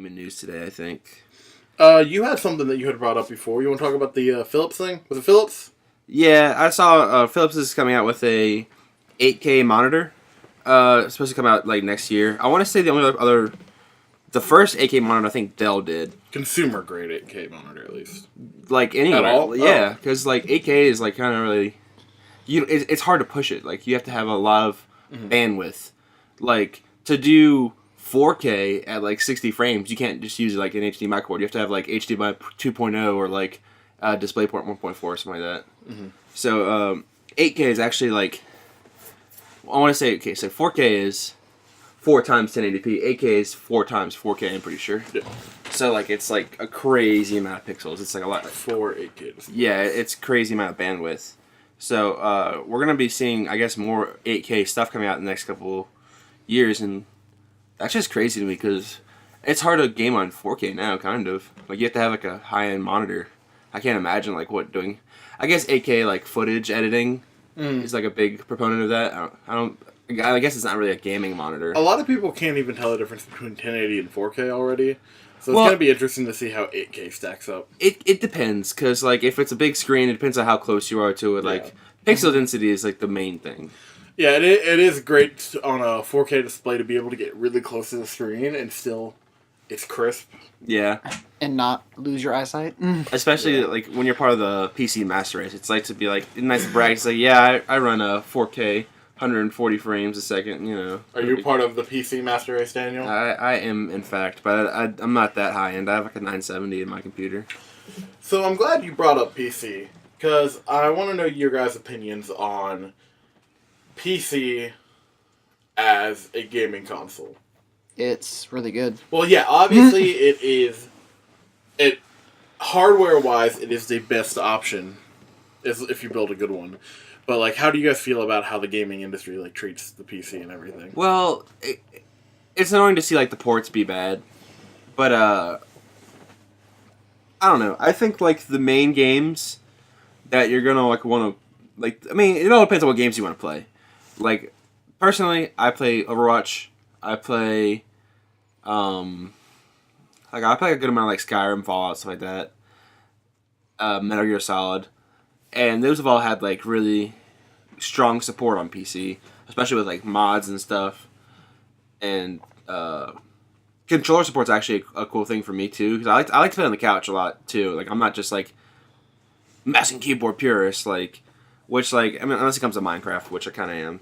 gaming news today, I think. You had something that you had brought up before. You want to talk about the Philips thing? Was it Philips? Yeah, I saw Philips is coming out with a 8K monitor. It's supposed to come out like next year. I want to say the only the first 8K monitor I think Dell did. Consumer grade 8K monitor, at least. Like anywhere, At all? yeah, because like 8K is like kind of really, it's hard to push it. Like you have to have a lot of bandwidth. Like to do 4K at like 60 frames, you can't just use like an HDMI cord. You have to have like HDMI 2.0 or like DisplayPort 1.4 or something like that. So 8K is actually like, I want to say, okay, so 4K is 4 times 1080p. 8K is 4 times 4K, I'm pretty sure. Yeah. So like it's like a crazy amount of pixels. It's like a lot. 4 8K. Yeah, it's crazy amount of bandwidth. So we're gonna be seeing, I guess, more 8K stuff coming out in the next couple years, and that's just crazy to me because it's hard to game on 4K now, kind of. Like you have to have like a high-end monitor. I can't imagine like what doing. I guess 8K like footage editing is like a big proponent of that. I guess it's not really a gaming monitor. A lot of people can't even tell the difference between 1080 and 4K already. So it's going to be interesting to see how 8K stacks up. It depends, because like if it's a big screen, it depends on how close you are to it. Like pixel density is like the main thing. Yeah, it is great on a 4K display to be able to get really close to the screen and still it's crisp. Yeah. And not lose your eyesight. Especially like when you're part of the PC master race. It's like to be like nice to brag. It's like, yeah, I run a 4K 140 frames a second, you know. Are you part of the PC master race, Daniel? I am, in fact, but I'm not that high end. I have like a 970 in my computer. So I'm glad you brought up PC, because I want to know your guys' opinions on PC as a gaming console. It's really good. Well, yeah, obviously it is. Hardware-wise, it is the best option, if you build a good one. But like, how do you guys feel about how the gaming industry like treats the PC and everything? Well, it's annoying to see like the ports be bad, but I don't know. I think like the main games that you're gonna like want to like. I mean, it all depends on what games you want to play. Like personally, I play Overwatch. I play, I play a good amount of like Skyrim, Fallout, stuff like that. Metal Gear Solid. And those have all had like really strong support on PC, especially with like mods and stuff. And controller support's actually a cool thing for me too, because I like to play on the couch a lot too. Like I'm not just like mouse and keyboard purist, like which like I mean unless it comes to Minecraft, which I kind of am.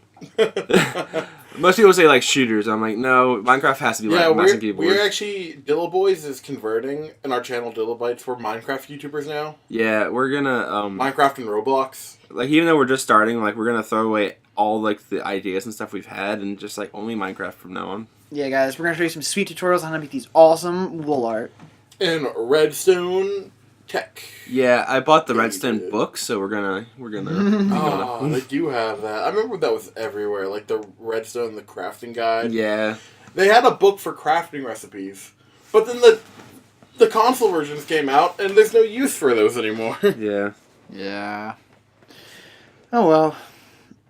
Most people say like shooters. I'm like no, Minecraft has to be like mouse and keyboard. We're actually DilaBois is converting in our channel Dilabytes. We're Minecraft YouTubers now. Yeah, we're gonna Minecraft and Roblox. Like even though we're just starting, like we're gonna throw away all like the ideas and stuff we've had and just like only Minecraft from now on. Yeah, guys, we're gonna show you some sweet tutorials on how to make these awesome wool art. And Redstone Tech. Yeah, I bought the Redstone book, so we're gonna. Oh, they do have that. I remember that was everywhere, like the Redstone, the crafting guide. Yeah. They had a book for crafting recipes, but then the console versions came out, and there's no use for those anymore. Yeah. Yeah. Oh well.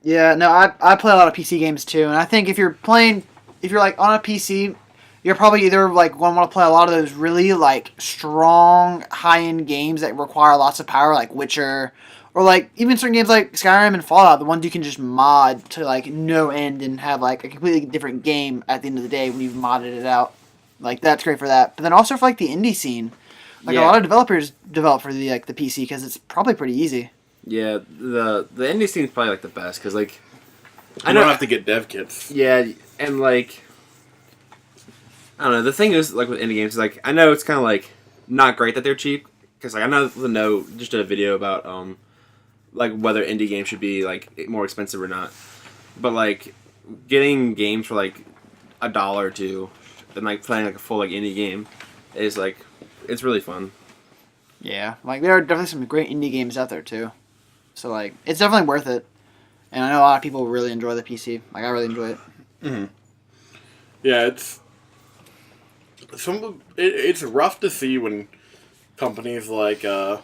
Yeah, no, I play a lot of PC games too, and I think if you're like on a PC, you're probably either like going to want to play a lot of those really like strong high-end games that require lots of power, like Witcher, or like even certain games like Skyrim and Fallout, the ones you can just mod to like no end and have like a completely different game at the end of the day when you've modded it out. Like that's great for that. But then also for like the indie scene, like a lot of developers develop for the PC because it's probably pretty easy. Yeah, the indie scene's probably like the best because like I don't have to get dev kits. Yeah, and like I don't know. The thing is like with indie games, like I know it's kind of like not great that they're cheap because like I know just did a video about like whether indie games should be like more expensive or not, but like getting games for like $1 or $2 and like playing like a full like indie game is like it's really fun. Yeah, like there are definitely some great indie games out there too. So like it's definitely worth it, and I know a lot of people really enjoy the PC. Like I really enjoy it. Mm-hmm. Yeah, it's rough to see when companies like the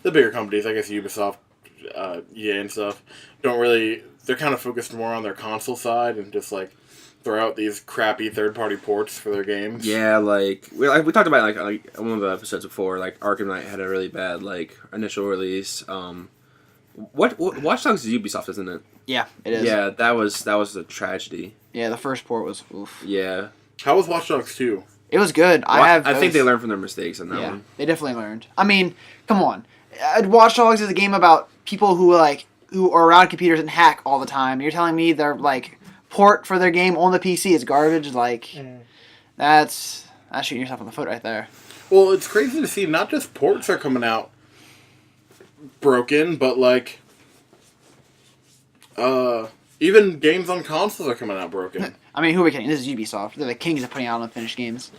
bigger companies, I guess Ubisoft, EA and stuff, don't really. They're kind of focused more on their console side and just like throw out these crappy third-party ports for their games. Yeah, we talked about like one of the episodes before. Like Arkham Knight had a really bad initial release. What Watch Dogs is Ubisoft, isn't it? Yeah, it is. Yeah, that was a tragedy. Yeah, the first port was oof. Yeah. How was Watch Dogs 2? It was good. I think they learned from their mistakes on that one. They definitely learned. I mean, come on. Watch Dogs is a game about people who are around computers and hack all the time. You're telling me their port for their game on the PC is garbage? That's shooting yourself in the foot right there. Well, it's crazy to see not just ports are coming out broken, but even games on consoles are coming out broken. I mean, who are we kidding? This is Ubisoft. They're the kings of putting out unfinished games.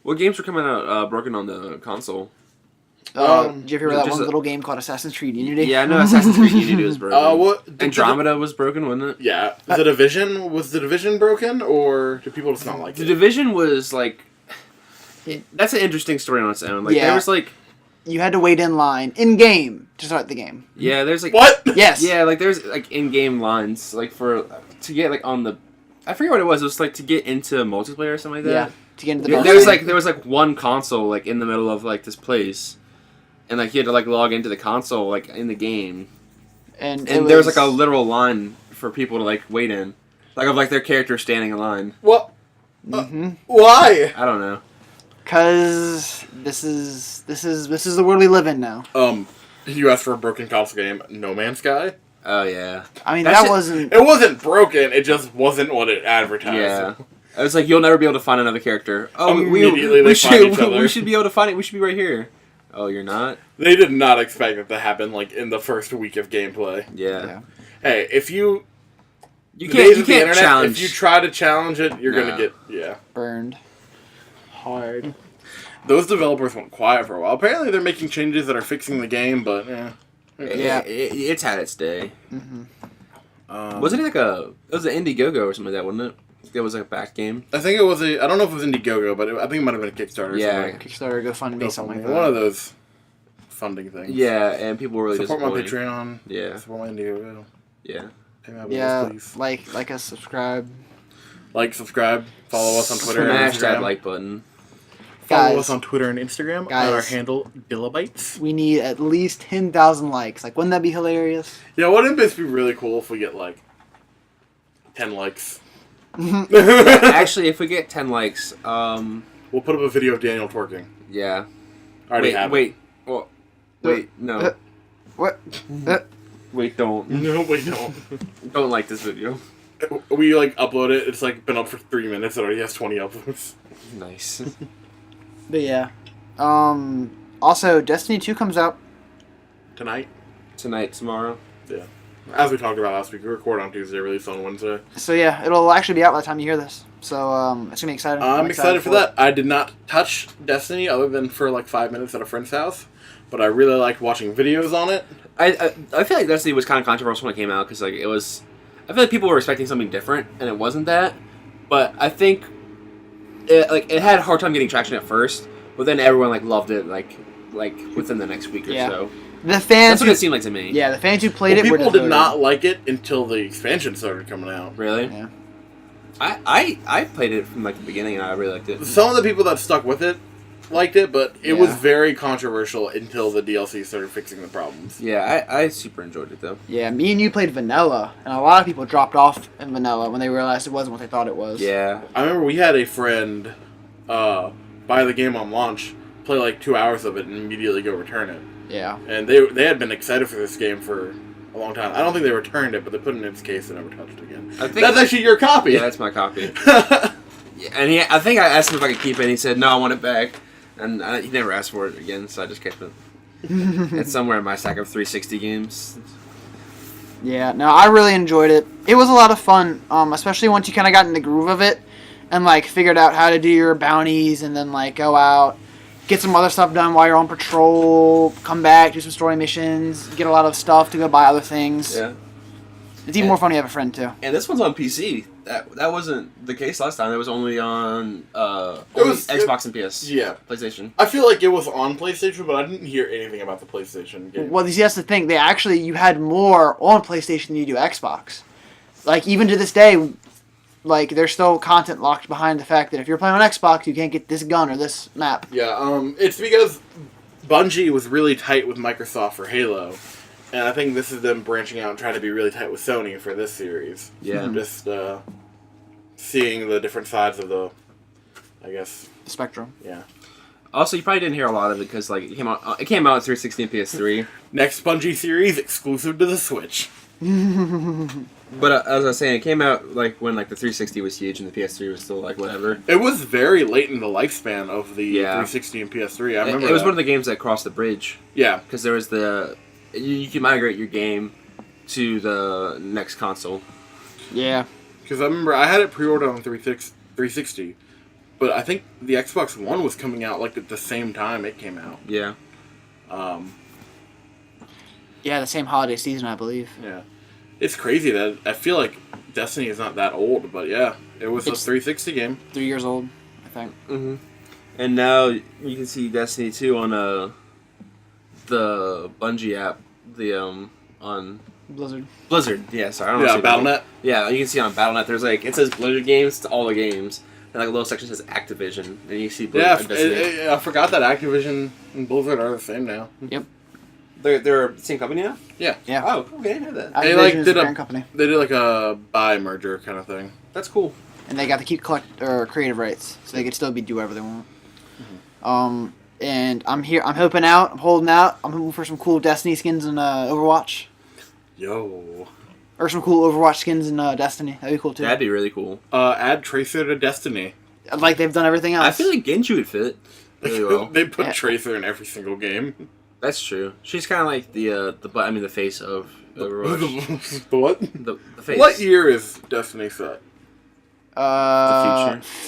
What games were coming out broken on the console? Did you ever hear that just one little game called Assassin's Creed Unity? Yeah, I know Assassin's Creed Unity was broken. Andromeda was broken, wasn't it? Yeah. Was the Division broken, or do people just not like it? The Division was that's an interesting story on its own. There was you had to wait in line in game to start the game. Yeah, there's what? Yes. Yeah, there's in-game lines to get on the. I forget what it was. It was to get into multiplayer or something like that. Yeah, to get into the. There was one console in the middle of this place, and you had to log into the console in the game, and there was a literal line for people to wait in, of their character standing in line. What? Why? I don't know. Cause this is the world we live in now. You asked for a broken console game, No Man's Sky. Oh yeah. I mean It wasn't broken. It just wasn't what it advertised. Yeah. It was you'll never be able to find another character. Oh, immediately we find each other. We should be able to find it. We should be right here. Oh, you're not? They did not expect it to happen in the first week of gameplay. Yeah. Hey, if you can't challenge. If you try to challenge it, you're gonna get burned hard. Those developers went quiet for a while. Apparently, they're making changes that are fixing the game, but it's had its day. Mm-hmm. Wasn't it it was an Indiegogo or something like that, wasn't it? It was a back game. I think it was I don't know if it was Indiegogo, but I think it might have been a Kickstarter. Or something. Kickstarter, GoFundMe, something like that. One of those funding things. Yeah, and people were really support my disappointed. Patreon. Yeah. Support my Indiegogo. Yeah. Pay my bills, please. like us, subscribe. Subscribe, follow us on Twitter. Smash and that like button. Follow us on Twitter and Instagram guys, at our handle Dilabytes. We need at least 10,000 likes. Wouldn't that be hilarious? Yeah, wouldn't this be really cool if we get 10 likes? Actually, if we get 10 likes, we'll put up a video of Daniel twerking. Yeah. Wait, no. What? Wait, don't. No, wait, don't. Don't like this video. We upload it. It's been up for 3 minutes. It already has 20 uploads. Nice. But yeah. Also, Destiny 2 comes out Tonight, tomorrow. Yeah. As we talked about last week, we record on Tuesday, release on Wednesday. So yeah, it'll actually be out by the time you hear this. So it's gonna be exciting. I'm excited for that. I did not touch Destiny other than for 5 minutes at a friend's house, but I really liked watching videos on it. I feel like Destiny was kind of controversial when it came out because it was. I feel like people were expecting something different and it wasn't that, but I think it had a hard time getting traction at first, but then everyone loved it within the next week or so. The fans. That's what it seemed like to me. Yeah, the fans who played it. People did not like it until the expansion started coming out. Really? Yeah. I played it from the beginning and I really liked it. Some of the people that stuck with it liked it, but it was very controversial until the DLC started fixing the problems. Yeah, I super enjoyed it though. Yeah, me and you played vanilla, and a lot of people dropped off in vanilla when they realized it wasn't what they thought it was. Yeah. I remember we had a friend buy the game on launch, play 2 hours of it, and immediately go return it. Yeah. And they had been excited for this game for a long time. I don't think they returned it, but they put it in its case and never touched it again. That's actually your copy. Yeah, that's my copy. And I think I asked him if I could keep it, and he said, no, I want it back. And he never asked for it again, so I just kept it. It's somewhere in my stack of 360 games. Yeah, no, I really enjoyed it. It was a lot of fun, especially once you kind of got in the groove of it and figured out how to do your bounties and then go out, get some other stuff done while you're on patrol, come back, do some story missions, get a lot of stuff to go buy other things. Yeah. It's even more fun when you have a friend too. And this one's on PC. That wasn't the case last time. It was only on Xbox and PS. Yeah. PlayStation. I feel like it was on PlayStation, but I didn't hear anything about the PlayStation game. Well, that's the thing. You had more on PlayStation than you do Xbox. Even to this day, like there's still content locked behind the fact that if you're playing on Xbox, you can't get this gun or this map. Yeah, it's because Bungie was really tight with Microsoft for Halo, and I think this is them branching out and trying to be really tight with Sony for this series. Yeah. Just seeing the different sides of the, I guess, The spectrum. yeah. Also, you probably didn't hear a lot of it because like it came out on 360 and PS3. Next Bungie series exclusive to the Switch. But as I was saying, it came out like when like the 360 was huge and the PS3 was still like whatever. It was very late in the lifespan of the Yeah. 360 and PS3. I remember It was that. one of the games that crossed the bridge Yeah. because there was you can migrate your game to the next console. Yeah. Because I remember I had it pre-ordered on 360, but I think the Xbox One was coming out like at the same time it came out. Yeah. Yeah, the same holiday season, I believe. Yeah. It's crazy that I feel like Destiny is not that old, but yeah, it was a It's- 360 game. 3 years old, I think. Mm-hmm. And now you can see Destiny 2 on the Bungie app, on Blizzard. Blizzard. Yeah, sorry, I don't know. Yeah, if it's- BattleNet. Yeah, you can see on BattleNet. There's like it says Blizzard games to all the games, and like a little section says Activision, and you see Blizzard Yeah, and Destiny. I forgot that Activision and Blizzard are the same now. They're the same company now. Yeah. Oh, okay, I know that. They, Activision like, is did the a- parent company. They did like a buy merger kind of thing. That's cool. And they got to keep creative rights, so they could still do whatever they want. And I'm here. I'm holding out. I'm hoping for some cool Destiny skins in Overwatch, Yo. or some cool Overwatch skins in Destiny. That'd be cool too. That'd be really cool. Add Tracer to Destiny. Like they've done everything else. I feel like Genji would fit really well. They put Yeah. Tracer in every single game. That's true. She's kind of like the face of Overwatch. The what? the face. What year is Destiny set? The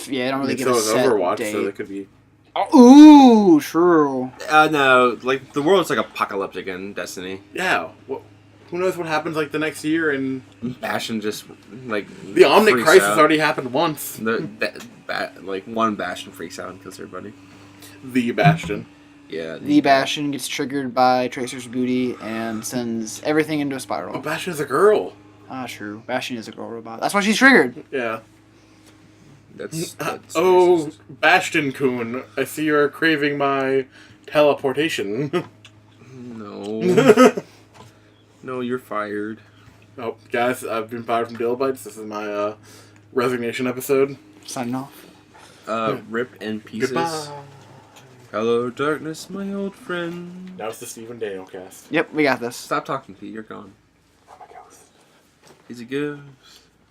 Yeah, I don't really I mean, give so a is set Overwatch, date. so they could be. Ooh, true. No, like the world's like apocalyptic in Destiny. Yeah. Who knows what happens like the next year? And Bastion just like the Omnic freaks crisis out. already happened once. Like one Bastion freaks out and kills everybody. The Bastion. Yeah. The Bastion gets triggered by Tracer's booty and sends everything into a spiral. Oh, Bastion's a girl. True. Bastion is a girl robot. That's why she's triggered. Yeah. That's Oh, racist. Bastion Kun, I see you're craving my teleportation. No. No, you're fired. Oh, guys, I've been fired from Dilabytes. This is my resignation episode. Signing off. Rip in pieces. Goodbye. Hello, darkness, my old friend. Now it's the Stephen Daniel cast. Yep, we got this. Stop talking, Pete. You're gone. I'm a ghost. He's a ghost.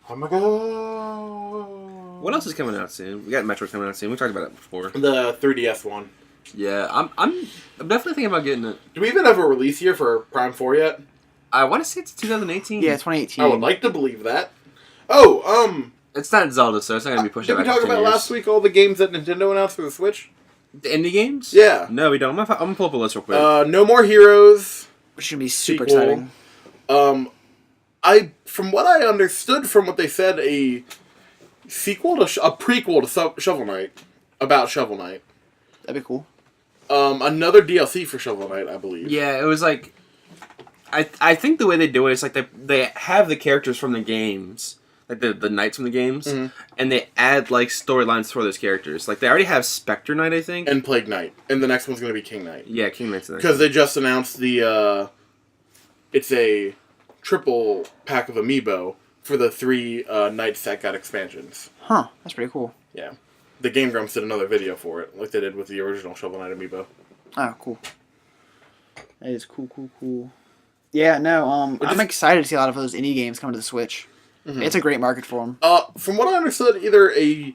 I'm a ghost. What else is coming out soon? We got Metro coming out soon. We talked about it before. The 3DS one. Yeah, I'm definitely thinking about getting it. Do we even have a release year for Prime 4 yet? I want to say it's 2018. Yeah, 2018. I would like to believe that. Oh, It's not Zelda, so it's not gonna be pushed did out we back talk 10 about years. last week all the games that Nintendo announced for the Switch? The indie games? Yeah. No, we don't. I'm gonna pull up a list real quick. No More Heroes. Which should be super Sequel. exciting. From what I understood from what they said, a sequel to a prequel to Shovel Knight, about Shovel Knight. That'd be cool. Another DLC for Shovel Knight, I believe. Yeah, it was like, I think the way they do it is like they have the characters from the games, like the knights from the games, and they add like storylines for those characters. Like they already have Spectre Knight, I think, And Plague Knight, and the next one's going to be King Knight. yeah, King Knight's the next. Because they just announced the, it's a triple pack of amiibo for the 3 knights that got expansions. Huh. That's pretty cool. Yeah. The Game Grumps did another video for it, like they did with the original Shovel Knight amiibo. Oh, cool. That is cool. Yeah, no, I'm excited to see a lot of those indie games come to the Switch. It's a great market for them. From what I understood, either a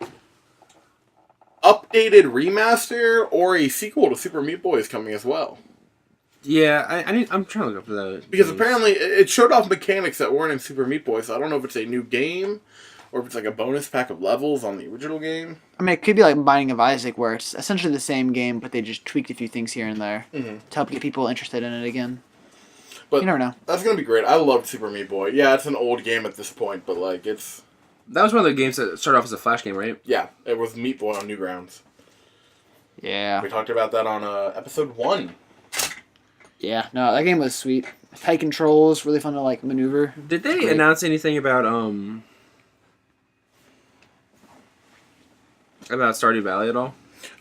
updated remaster or a sequel to Super Meat Boy is coming as well. Yeah, I'm trying to look up that Because apparently it showed off mechanics that weren't in Super Meat Boy, so I don't know if it's a new game or if it's like a bonus pack of levels on the original game. I mean, it could be like Binding of Isaac, where it's essentially the same game, but they just tweaked a few things here and there to help get people interested in it again. But You never know. That's gonna be great. I loved Super Meat Boy. Yeah, it's an old game at this point, but like it's That was one of the games that started off as a Flash game, right? yeah, it was Meat Boy on Newgrounds. Yeah. We talked about that on episode 1. Yeah, no, that game was sweet. Tight controls, really fun to like maneuver. Did they Great. announce anything about About Stardew Valley at all?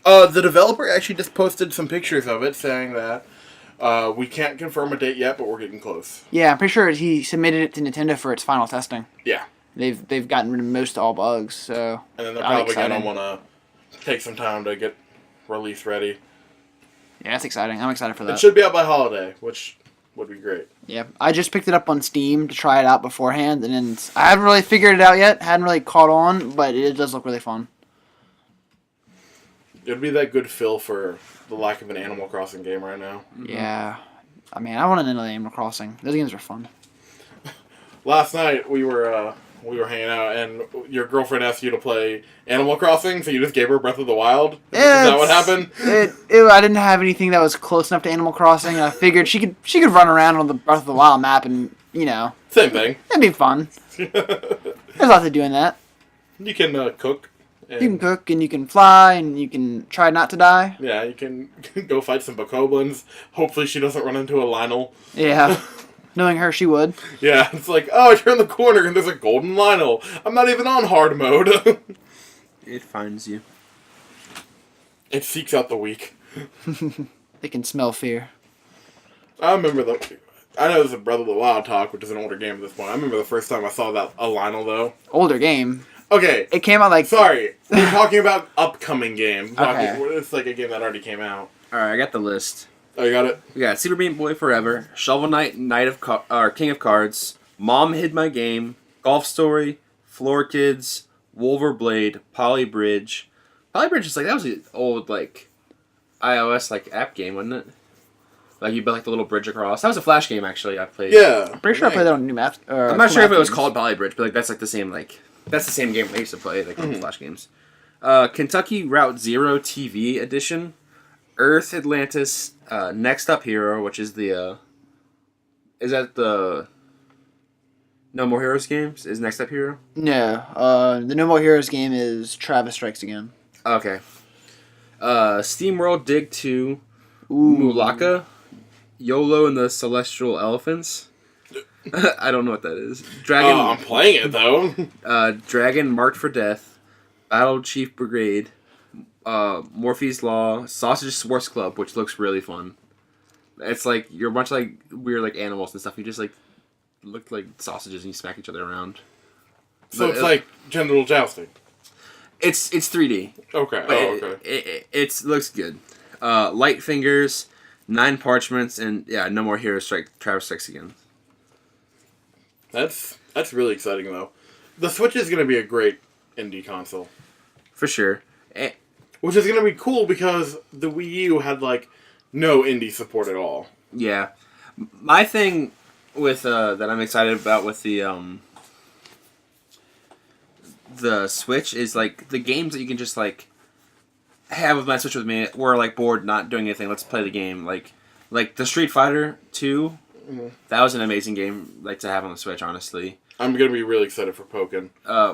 The developer actually just posted some pictures of it, saying that we can't confirm a date yet, but we're getting close. Yeah, I'm pretty sure he submitted it to Nintendo for its final testing. Yeah. They've gotten rid of most all bugs, so. And then they're I'm probably going to excited. want to take some time to get release ready. Yeah, that's exciting. I'm excited for It that. should be out by holiday, which would be great. Yeah, I just picked it up on Steam to try it out beforehand, and then I haven't really figured it out yet. Hadn't really caught on, but it does look really fun. It would be that good fill for the lack of an Animal Crossing game right now. Yeah, I mean, I want to know Animal Crossing. Those games are fun. Last night we were hanging out, and your girlfriend asked you to play Animal Crossing, so you just gave her Breath of the Wild. Is that what happened? I didn't have anything that was close enough to Animal Crossing, and I figured she could run around on the Breath of the Wild map, and Same thing. it'd be fun. There's lots of doing that. You can cook. And, You can cook, and you can fly, and you can try not to die. Yeah, you can go fight some bokoblins. Hopefully she doesn't run into a Lionel. Yeah, knowing her, she would. Yeah, it's like, oh, I turn the corner and there's a golden Lionel. I'm not even on hard mode. It finds you. It seeks out the weak. They can smell fear. I know this is Breath of the Wild talk, which is an older game at this point. I remember the first time I saw a Lionel, though. Older game. Okay. It came out like... Sorry. We're talking about upcoming game. Okay. It's like a game that already came out. Alright, I got the list. Oh, you got it? We got Super Meat Boy Forever, Shovel Knight, King of Cards, Mom Hid My Game, Golf Story, Floor Kids, Wolverblade, Poly Bridge. Poly Bridge is like, that was an old, like, iOS, like, app game, wasn't it? Like, you built, like, the little bridge across. That was a Flash game, actually, I played. Yeah. I'm pretty sure I played that on New Math. I'm not sure if it was called Poly Bridge, but, like, that's, like, the same, like, that's the same game I used to play, like, on Flash games. Kentucky Route Zero TV Edition, Earth Atlantis, Next Up Hero, which is the, is that the No More Heroes games? Is Next Up Hero? No. The No More Heroes game is Travis Strikes Again. Okay. SteamWorld Dig 2, Ooh. Mulaka, YOLO and the Celestial Elephants. I don't know what that is. Dragon. I'm playing it, though. Dragon Marked for Death, Battle Chief Brigade, Morphe's Law, Sausage Sports Club, which looks really fun. It's like you're a bunch of like weird like animals and stuff. You just like look like sausages and you smack each other around. So But it's like genital jousting. It's 3D. Okay. But Oh, okay. It looks good. Light Fingers, 9 Parchments, and yeah, No More Heroes. Travis Strikes Again. That's really exciting, though. The Switch is going to be a great indie console. For sure. Which is going to be cool because the Wii U had, like, no indie support at all. Yeah. My thing with that I'm excited about with the Switch is like the games that you can just like have with my Switch with me. We're like bored, not doing anything. Let's play the game. Like the Street Fighter 2. Mm-hmm. That was an amazing game like to have on the Switch. Honestly, I'm going to be really excited for Pokken.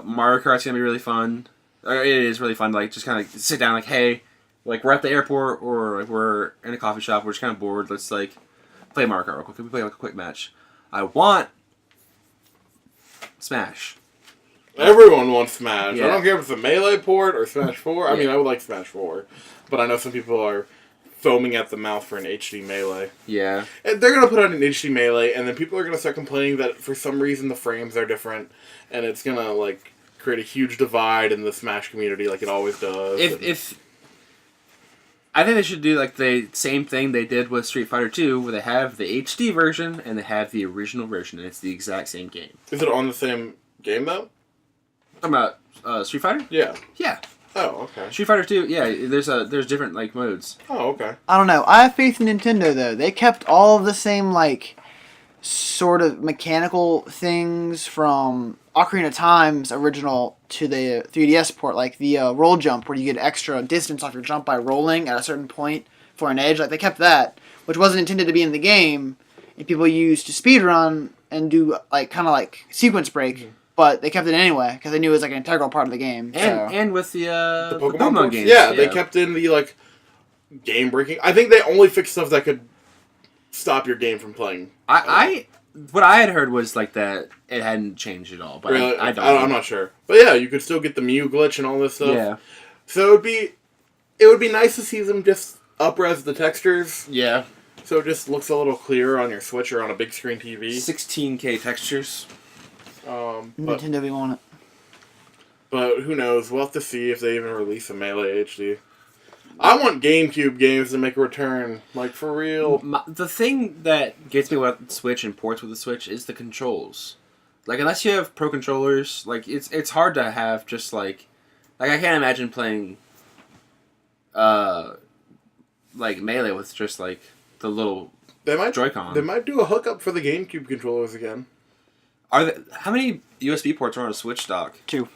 Mario Kart's gonna be really fun. It is really fun. To, like just kind of sit down. Like hey, like we're at the airport or like we're in a coffee shop. We're just kind of bored. Let's like play Mario Kart real quick. Can we play like a quick match? I want Smash. Everyone wants Smash. Yeah. I don't care if it's a Melee port or Smash 4. I mean, I would like Smash 4. But I know some people are foaming at the mouth for an HD Melee. Yeah. And they're going to put out an HD Melee, and then people are going to start complaining that for some reason the frames are different, and it's going to, like, create a huge divide in the Smash community like it always does. If I think they should do like the same thing they did with Street Fighter 2, where they have the HD version and they have the original version, and it's the exact same game. Is it on the same game, though? Talking about Street Fighter? Yeah. Yeah. Oh, okay. Street Fighter 2, yeah, there's different like modes. Oh, okay. I don't know. I have faith in Nintendo, though. They kept all of the same, like, sort of mechanical things from Ocarina of Time's original to the 3DS port, like the roll jump, where you get extra distance off your jump by rolling at a certain point for an edge. Like, they kept that, which wasn't intended to be in the game, and people used to speedrun and do, like, kind of like sequence break. Mm-hmm. But they kept it anyway because they knew it was like an integral part of the game. And with the Pokemon ports? games. Yeah, they kept in the like game breaking. I think they only fixed stuff that could stop your game from playing. What I had heard was like that it hadn't changed at all, but really? I don't. I'm not sure, but yeah, you could still get the Mew glitch and all this stuff. Yeah. So it would be nice to see them just up-res the textures, Yeah. so it just looks a little clearer on your Switch or on a big screen TV. 16K textures. But Nintendo, we want it. But who knows? We'll have to see if they even release a Melee HD. I want GameCube games to make a return, like for real. The thing that gets me with the Switch and ports with the Switch is the controls. Like, unless you have pro controllers, like it's hard to have just like I can't imagine playing like Melee with just like the little Joy-Con. They might do a hookup for the GameCube controllers again. How many USB ports are on a Switch dock? 2.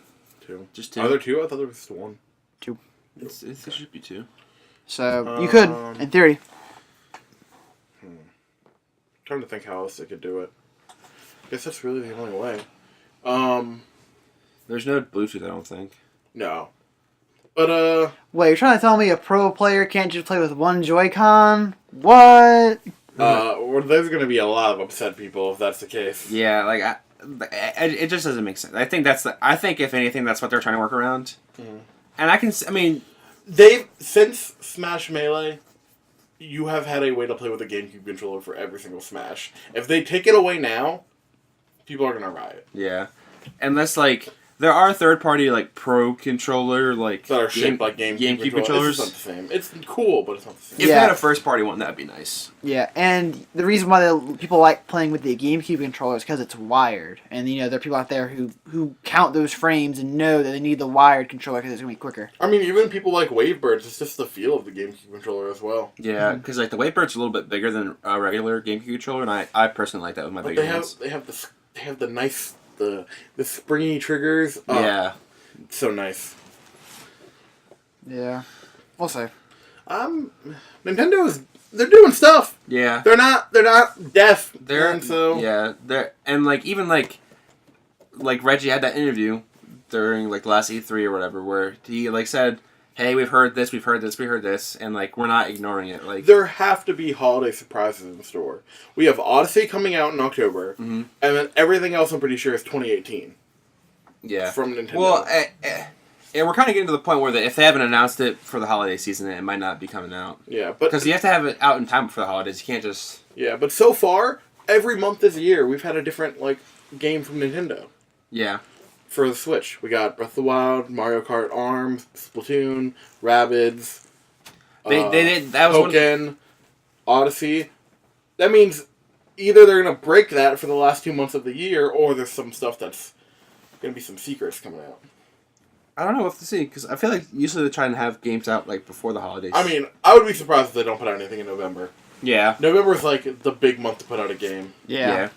Just 2. Are there 2? I thought there was just 1. 2. It should be 2. So you could, in theory. Trying to think how else they could do it. Guess that's really the only way. There's no Bluetooth, I don't think. No. But Wait, you're trying to tell me a pro player can't just play with one Joy-Con? What? well, there's going to be a lot of upset people if that's the case. Yeah, like it just doesn't make sense. I think if anything, that's what they're trying to work around. Mm-hmm. And Since Smash Melee, you have had a way to play with a GameCube controller for every single Smash. If they take it away now, people are going to riot. Yeah. Unless, like, there are third-party, like, pro controller, like... That are shaped like GameCube controllers. It's not the same. It's cool, but it's not the same. If they had a first-party one, that'd be nice. Yeah, and the reason why people like playing with the GameCube controller is because it's wired. And, there are people out there who count those frames and know that they need the wired controller because it's going to be quicker. I mean, even people like Wavebirds, it's just the feel of the GameCube controller as well. Yeah, because, like, the Wavebird's a little bit bigger than a regular GameCube controller, and I personally like that with my bigger hands. They have the nice... The springy triggers. Oh, yeah. So nice. Yeah. We'll see. Nintendo's... They're doing stuff. Yeah. They're not deaf. And like even like Reggie had that interview during like last E3 or whatever where he like said, "Hey, we've heard this, and like we're not ignoring it." Like there have to be holiday surprises in store. We have Odyssey coming out in October, and then everything else I'm pretty sure is 2018. Yeah. From Nintendo. Well, and we're kind of getting to the point where if they haven't announced it for the holiday season, it might not be coming out. Yeah, but because you have to have it out in time for the holidays. You can't just. Yeah, but so far, every month this year, we've had a different like game from Nintendo. Yeah. For the Switch, we got Breath of the Wild, Mario Kart Arms, Splatoon, Rabbids. They did that was Pokken, Odyssey. That means either they're gonna break that for the last 2 months of the year, or there's some stuff that's gonna be some secrets coming out. I don't know what to see because I feel like usually they try and have games out like before the holidays. I mean, I would be surprised if they don't put out anything in November. Yeah. November is like the big month to put out a game. Yeah.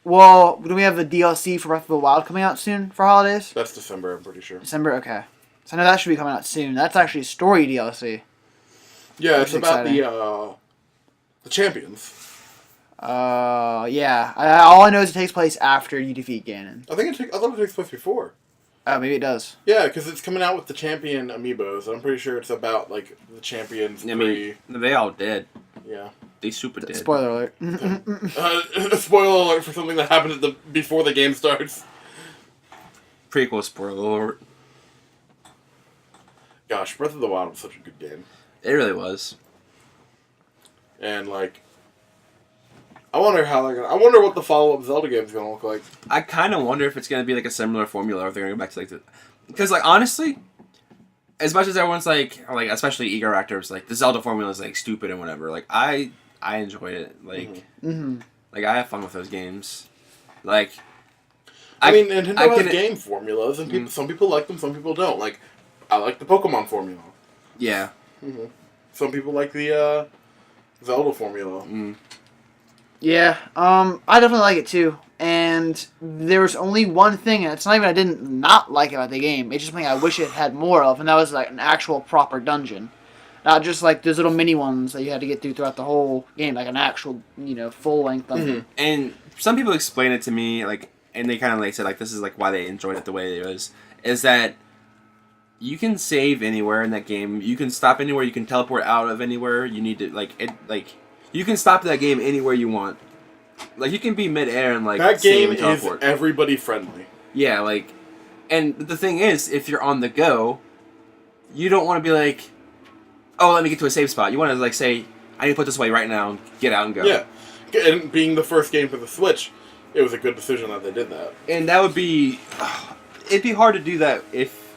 Well, do we have the DLC for Breath of the Wild coming out soon for holidays? That's December, I'm pretty sure. December, okay. So I know that should be coming out soon. That's actually a story DLC. Yeah, it's about the champions. Yeah. All I know is it takes place after you defeat Ganon. I thought it takes place before. Oh, maybe it does. Yeah, because it's coming out with the champion amiibos. I'm pretty sure it's about like the champions. I mean, they all did. Yeah. They super did. Spoiler alert. Spoiler alert for something that happened before the game starts. Prequel spoiler alert. Gosh, Breath of the Wild was such a good game. It really was. And like, I wonder what the follow-up Zelda game is gonna look like. I kind of wonder if it's gonna be like a similar formula, or if they're gonna go back to like the, because like honestly, as much as everyone's like especially eager actors, like the Zelda formula is like stupid and whatever. Like I enjoyed it. Like like I have fun with those games. Like I mean, Nintendo has game formulas, and some people like them, some people don't. Like I like the Pokemon formula. Yeah. Some people like the Zelda formula. Yeah, I definitely like it too. And there was only one thing, and it's not even I didn't not like about the game. It's just something I wish it had more of, and that was like an actual proper dungeon. Not just like those little mini ones that you had to get through throughout the whole game, like an actual, full length dungeon. And some people explain it to me, like, and they kind of like said like this is like why they enjoyed it the way it was, is that you can save anywhere in that game. You can stop anywhere. You can teleport out of anywhere. You need to you can stop that game anywhere you want. Like you can be midair and like that save game and is teleport. everybody friendly. Yeah, like, And the thing is, if you're on the go, you don't want to be like, oh, let me get to a safe spot. You want to like say, I need to put this away right now, get out and go. Yeah. And being the first game for the Switch, it was a good decision that they did that. And that would be, it'd be hard to do that if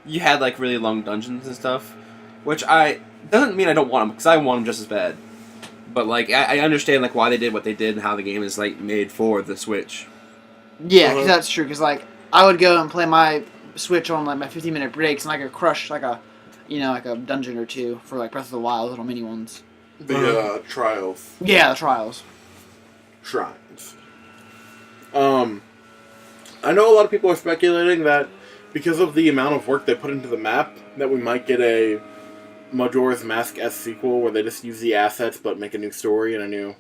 you had like really long dungeons and stuff, which doesn't mean I don't want them, because I want them just as bad. But like I understand like why they did what they did and how the game is like made for the Switch. Yeah, because that's true. Because like I would go and play my Switch on like my 15-minute breaks, and I could crush like a dungeon or two for like Breath of the Wild, little mini ones. The trials. Yeah, the trials. Shrines. I know a lot of people are speculating that because of the amount of work they put into the map, that we might get a Majora's Mask-esque sequel where they just use the assets but make a new story and a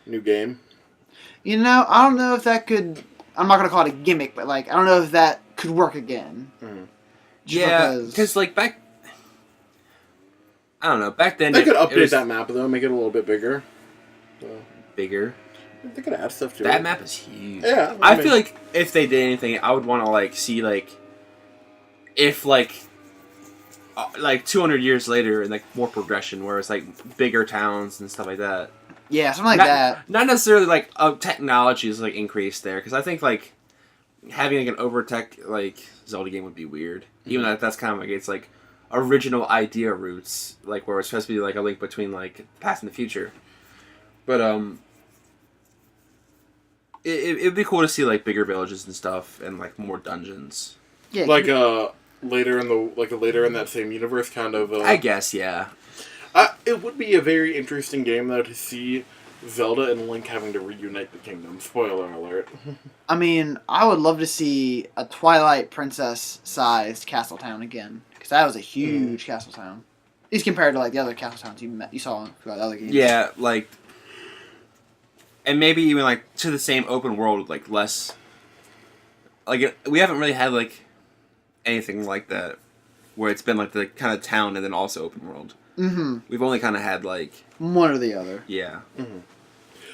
new game. You know, I don't know if that could. I'm not gonna call it a gimmick, but like I don't know if that could work again. Mm-hmm. Yeah, because like back, I don't know. Back then they could update that map though, make it a little bit bigger. So. Bigger. They could add stuff to it. That map is huge. Yeah, I feel like if they did anything, I would want to like see like if like 200 years later and like more progression, where it's like bigger towns and stuff like that. Yeah, something like that. Not necessarily like technology is like increased there, because I think like having like an over tech like Zelda game would be weird. Mm-hmm. Even though that's kind of like it's like original idea roots, like where it's supposed to be like a link between like past and the future. But it'd be cool to see like bigger villages and stuff and like more dungeons. Yeah, like later in that same universe kind of. I guess yeah. It would be a very interesting game though to see Zelda and Link having to reunite the kingdom. Spoiler alert. I mean, I would love to see a Twilight Princess-sized castle town again, because that was a huge castle town. At least compared to like the other castle towns you saw in the other games. Yeah, like. And maybe even, like, to the same open world, like, less... Like, we haven't really had, like, anything like that, where it's been, like, the kind of town and then also open world. Mm-hmm. We've only kind of had, like... one or the other. Yeah.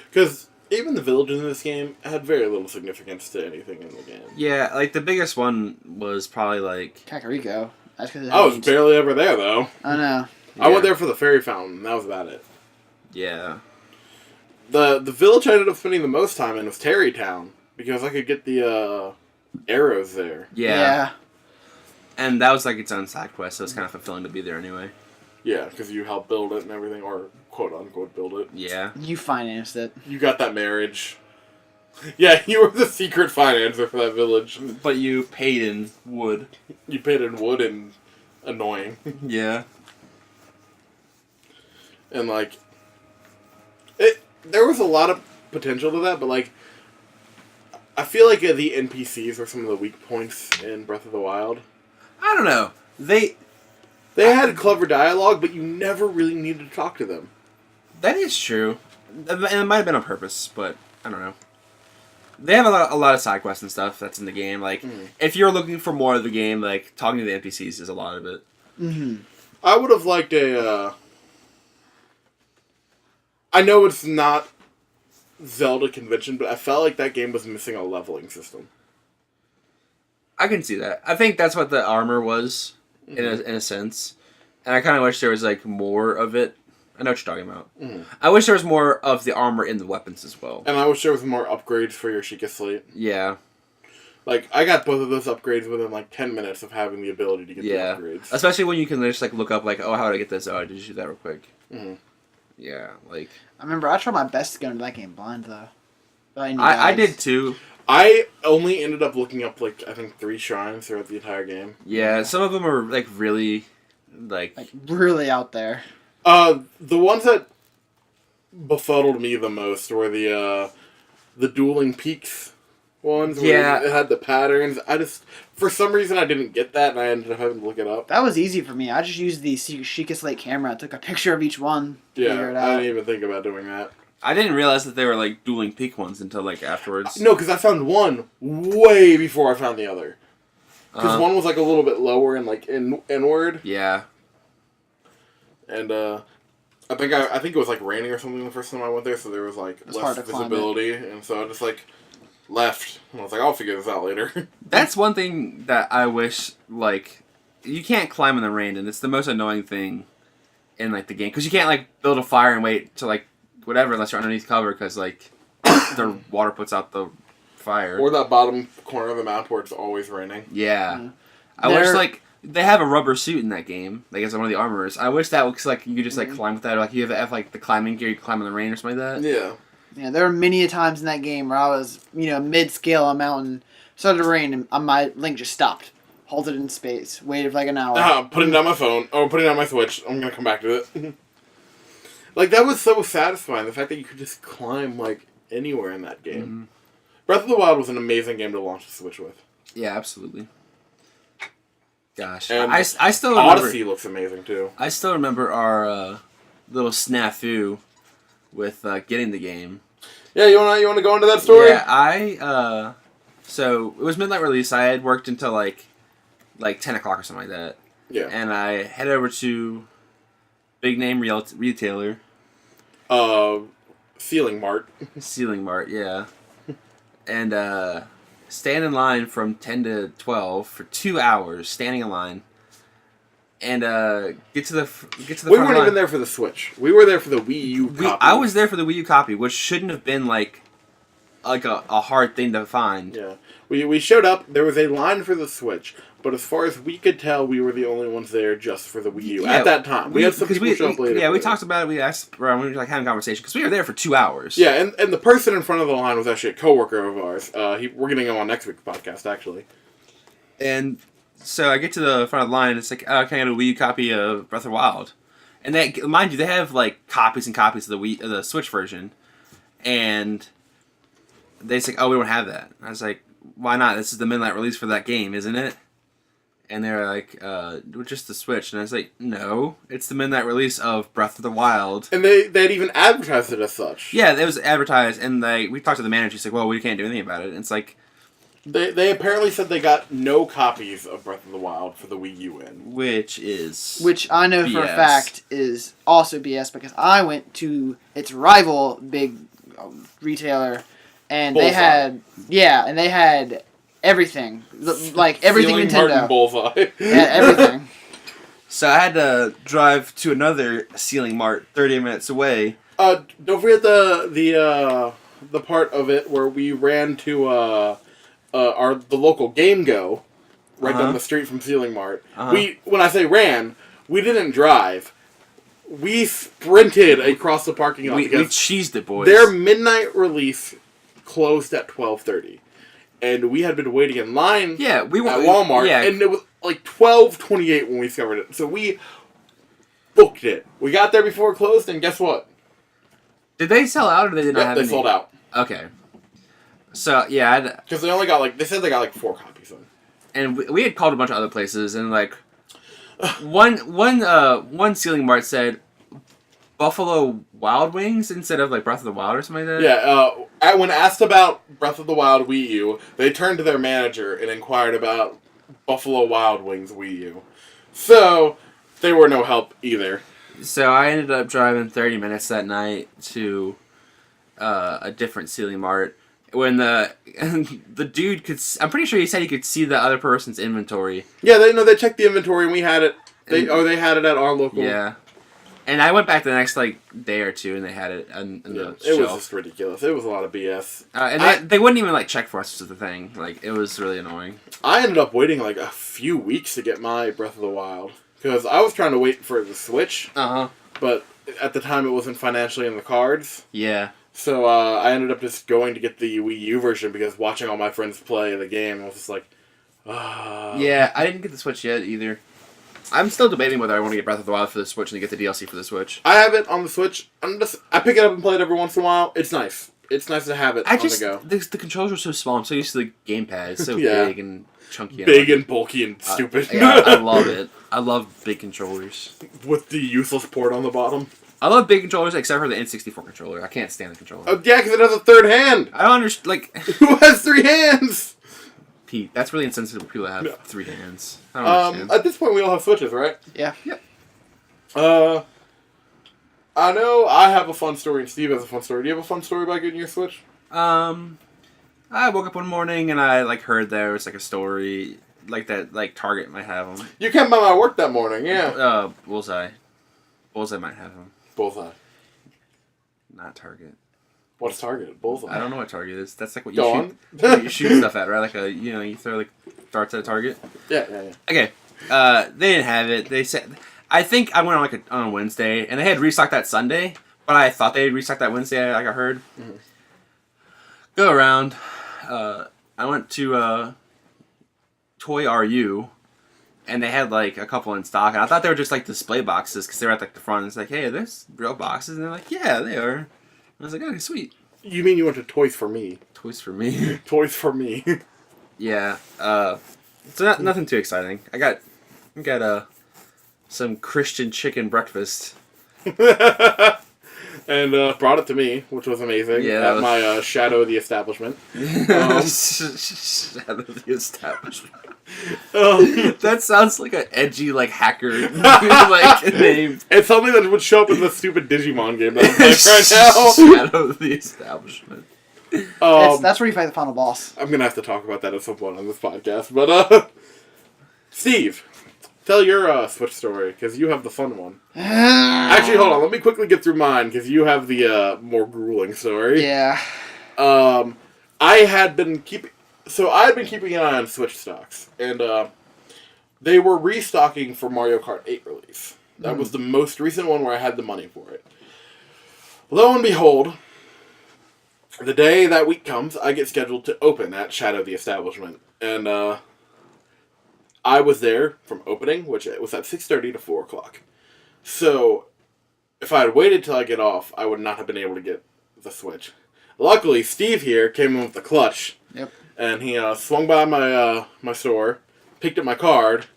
Because even the villages in this game had very little significance to anything in the game. Yeah, like, the biggest one was probably, like... Kakariko. That's because I was barely ever there, though. I know. I went there for the fairy fountain. That was about it. Yeah. The village I ended up spending the most time in was Terrytown, because I could get the arrows there. Yeah. And that was like its own side quest, so it's kind of fulfilling to be there anyway. Yeah, because you helped build it and everything, or quote-unquote build it. Yeah. You financed it. You got that marriage. Yeah, you were the secret financer for that village. But you paid in wood. You paid in wood and annoying. Yeah. And, like... There was a lot of potential to that, but, like... I feel like the NPCs are some of the weak points in Breath of the Wild. I don't know. They had clever dialogue, but you never really needed to talk to them. That is true. And it might have been on purpose, but I don't know. They have a lot of side quests and stuff that's in the game. Like, if you're looking for more of the game, like, talking to the NPCs is a lot of it. Mm-hmm. I would have liked a... I know it's not Zelda convention, but I felt like that game was missing a leveling system. I can see that. I think that's what the armor was, in a sense. And I kind of wish there was, like, more of it. I know what you're talking about. I wish there was more of the armor in the weapons as well. And I wish there was more upgrades for your Sheikah Slate. Yeah. Like, I got both of those upgrades within, like, 10 minutes of having the ability to get the upgrades. Especially when you can just, like, look up, like, oh, how did I get this? Oh, I did do that real quick. Mm-hmm. Yeah, like... I remember I tried my best to go into that game blind, though. I did, too. I only ended up looking up, like, I think 3 shrines throughout the entire game. Yeah, some of them are, like, really, like... really out there. The ones that befuddled me the most were the dueling peaks ones where it had the patterns. For some reason, I didn't get that, and I ended up having to look it up. That was easy for me. I just used the Sheikah Slate camera. I took a picture of each one. Yeah, I didn't even think about doing that. I didn't realize that they were, like, dueling peak ones until, like, afterwards. No, because I found one way before I found the other. Because one was, like, a little bit lower and, like, inward. Yeah. And, I think it was, like, raining or something the first time I went there, so there was, like, less visibility. And so I just, like, left. And I was like, I'll figure this out later. That's one thing that I wish, like, you can't climb in the rain, and it's the most annoying thing in, like, the game. Because you can't, like, build a fire and wait to, like, whatever, unless you're underneath cover, because, like, the water puts out the fire. Or that bottom corner of the map where it's always raining. Yeah. I wish, like, they have a rubber suit in that game, like, as one of the armorers. I wish that was, like, you could just, like, climb with that, or, like, you have, like, the climbing gear, you can climb in the rain or something like that. Yeah. Yeah, there were many a times in that game where I was, mid-scale on a mountain, started to rain, and my Link just stopped, halted in space, waited for like an hour. Putting down my phone, or putting down my Switch. I'm gonna come back to it. Like, that was so satisfying, the fact that you could just climb, like, anywhere in that game. Mm-hmm. Breath of the Wild was an amazing game to launch the Switch with. Yeah, absolutely. Gosh. And I still remember... Odyssey looks amazing, too. I still remember our little snafu with getting the game. Yeah, you wanna go into that story? Yeah, so it was midnight release. I had worked until like 10 o'clock or something like that. Yeah. And I headed over to big name retailer. Ceiling Mart. Ceiling Mart, yeah. And stand in line from 10 to 12 for 2 hours, standing in line. And get to the We weren't even there for the Switch. We were there for the Wii U copy. I was there for the Wii U copy, which shouldn't have been like a hard thing to find. Yeah. We showed up, there was a line for the Switch, but as far as we could tell, we were the only ones there just for the Wii U at that time. We had some people show up later. Yeah, we talked about it, we asked around, we were like having a conversation, because we were there for 2 hours. Yeah, and the person in front of the line was actually a coworker of ours. We're getting him on next week's podcast, actually. And so I get to the front of the line, and it's like, can I get a Wii U copy of Breath of the Wild? And they, mind you, they have like copies and copies of the Switch version, and they say, we don't have that. I was like, why not? This is the midnight release for that game, isn't it? And they're like, just the Switch. And I was like, no, it's the midnight release of Breath of the Wild. And they'd even advertised it as such. Yeah, it was advertised, and we talked to the manager. He's like, well, we can't do anything about it. And it's like, They apparently said they got no copies of Breath of the Wild for the Wii U in. Which I know BS. for a fact is also BS, because I went to its rival big retailer, and Bullseye. they had everything, like everything Ceiling Nintendo. Mart and Bullseye. Yeah, everything. So I had to drive to another Ceiling Mart 30 minutes away. Don't forget the part of it where we ran to the local Game Go right down the street from Ceiling Mart. When I say ran, we didn't drive. We sprinted across the parking lot. We cheesed it, boys. Their midnight release closed at 12:30, and we had been waiting in line. Yeah, we were at Walmart, yeah. and it was like 12:28 when we discovered it. So we booked it. We got there before it closed, and guess what? Did they sell out, or they did not have they any? sold out. Okay. So yeah, Because they only got they said they got 4 copies of it. and we had called a bunch of other places, and like one Ceiling Mart said Buffalo Wild Wings instead of like Breath of the Wild or something like that. Yeah. When asked about Breath of the Wild Wii U, they turned to their manager and inquired about Buffalo Wild Wings Wii U. So they were no help either. So I ended up driving 30 minutes that night to a different Ceiling Mart. When the dude could, I'm pretty sure he said he could see the other person's inventory. Yeah, they checked the inventory and we had it. They had it at our local. Yeah, and I went back the next day or two and they had it on the It was shelf. just ridiculous. It was a lot of BS. And they wouldn't even check for us was the thing. Like, it was really annoying. I ended up waiting a few weeks to get my Breath of the Wild because I was trying to wait for the Switch. But at the time it wasn't financially in the cards. Yeah. So I ended up just going to get the Wii U version because watching all my friends play the game, I was just like, Yeah, I didn't get the Switch yet either. I'm still debating whether I want to get Breath of the Wild for the Switch and get the DLC for the Switch. I have it on the Switch. I pick it up and play it every once in a while. It's nice. It's nice to have it on the go. The controls are so small. I'm so used to the gamepad. It's so Yeah. big and chunky. Big and bulky and stupid. Yeah, I love it. I love big controllers. With the useless port on the bottom. I love big controllers except for the N64 controller. I can't stand the controller. Oh, yeah, because it has a third hand. I don't understand. Who has 3 hands? Pete, that's really insensitive for people that have 3 hands. I don't understand. At this point, we all have Switches, right? Yeah. Yep. I know I have a fun story and Steve has a fun story. Do you have a fun story about getting your Switch? I I woke up one morning and I like heard there was like a story like that like Target might have them. You came by my work that morning, yeah. Bullseye. Bullseye might have them. Bullseye. Not Target. What's Target? Bullseye. I don't know what Target is. That's like what Go you shoot stuff at, right? Like you throw like darts at a target. Yeah. Okay. They didn't have it. They said I think I went on on a Wednesday and they had restocked that Sunday, but I thought they had restocked that Wednesday. Like I heard. Mm-hmm. Go around. I went to Toy RU, and they had like a couple in stock, and I thought they were just like display boxes because they were at like the front. And it's like, hey, there's real boxes, and they're like, yeah, they are. And I was like, okay, sweet. You mean you went to Toys for Me? Toys for Me. Toys for Me. Yeah. So nothing too exciting. I got some Christian chicken breakfast. And brought it to me, which was amazing. Yeah, my Shadow of the Establishment. Shadow of the Establishment. That sounds like an edgy like hacker like name. It's something that would show up in the stupid Digimon game that I'm playing right now. Shadow of the Establishment. That's where you fight the final boss. I'm gonna have to talk about that at some point on this podcast. But Steve, tell your Switch story, because you have the fun one. Actually, hold on. Let me quickly get through mine, because you have the more grueling story. Yeah. I had been keeping an eye on Switch stocks, and they were restocking for Mario Kart 8 release. That was the most recent one where I had the money for it. Lo and behold, the day that week comes, I get scheduled to open at Shadow of the Establishment, and I was there from opening, which was at 6:30 to 4 o'clock. So, if I had waited till I get off, I would not have been able to get the Switch. Luckily, Steve here came in with the clutch. Yep. And he swung by my store, picked up my card,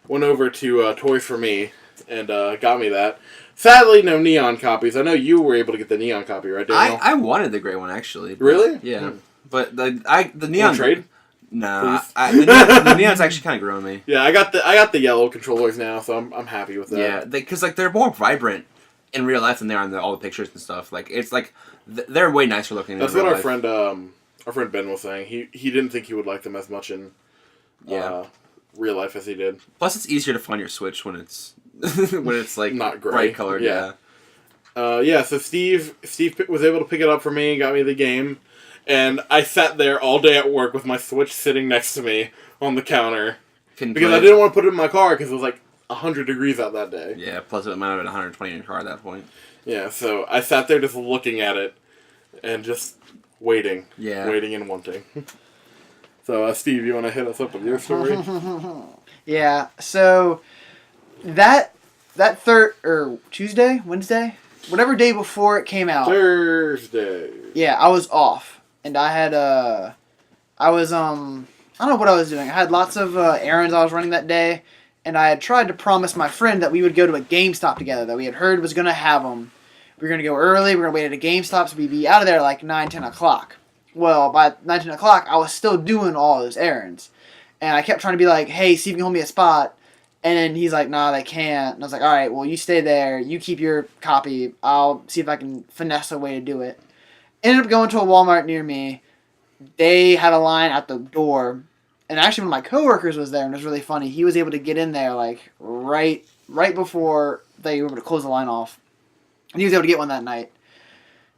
went over to Toys for Me, and got me that. Sadly, no neon copies. I know you were able to get the neon copy, right, Daniel? I wanted the gray one actually. Really? Yeah. But the neon trade. No, the neon's actually kind of growing me. Yeah, I got the yellow controllers now, so I'm happy with that. Yeah, because like they're more vibrant in real life than they are in all the pictures and stuff. Like it's like they're way nicer looking. That's what our friend Ben was saying. He didn't think he would like them as much in real life as he did. Plus, it's easier to find your Switch when it's like not gray. bright colored. Yeah. So Steve was able to pick it up for me and got me the game. And I sat there all day at work with my Switch sitting next to me on the counter. Because I didn't want to put it in my car because it was like 100 degrees out that day. Yeah, plus it might have been 120 in your car at that point. Yeah, so I sat there just looking at it and just waiting. Yeah. Waiting and wanting. So, Steve, you want to hit us up with your story? Yeah, so that Tuesday, Wednesday, whatever day before it came out. Thursday. Yeah, I was off. And I had, I don't know what I was doing. I had lots of errands I was running that day. And I had tried to promise my friend that we would go to a GameStop together that we had heard was going to have them. We were going to go early. We were going to wait at a GameStop so we'd be out of there like 9, 10 o'clock. Well, by 9, 10 o'clock, I was still doing all those errands. And I kept trying to be like, hey, see if you can hold me a spot. And then he's like, nah, they can't. And I was like, all right, well, you stay there. You keep your copy. I'll see if I can finesse a way to do it. Ended up going to a Walmart near me. They had a line at the door. And actually, one of my coworkers was there, and it was really funny. He was able to get in there like right before they were able to close the line off. And he was able to get one that night.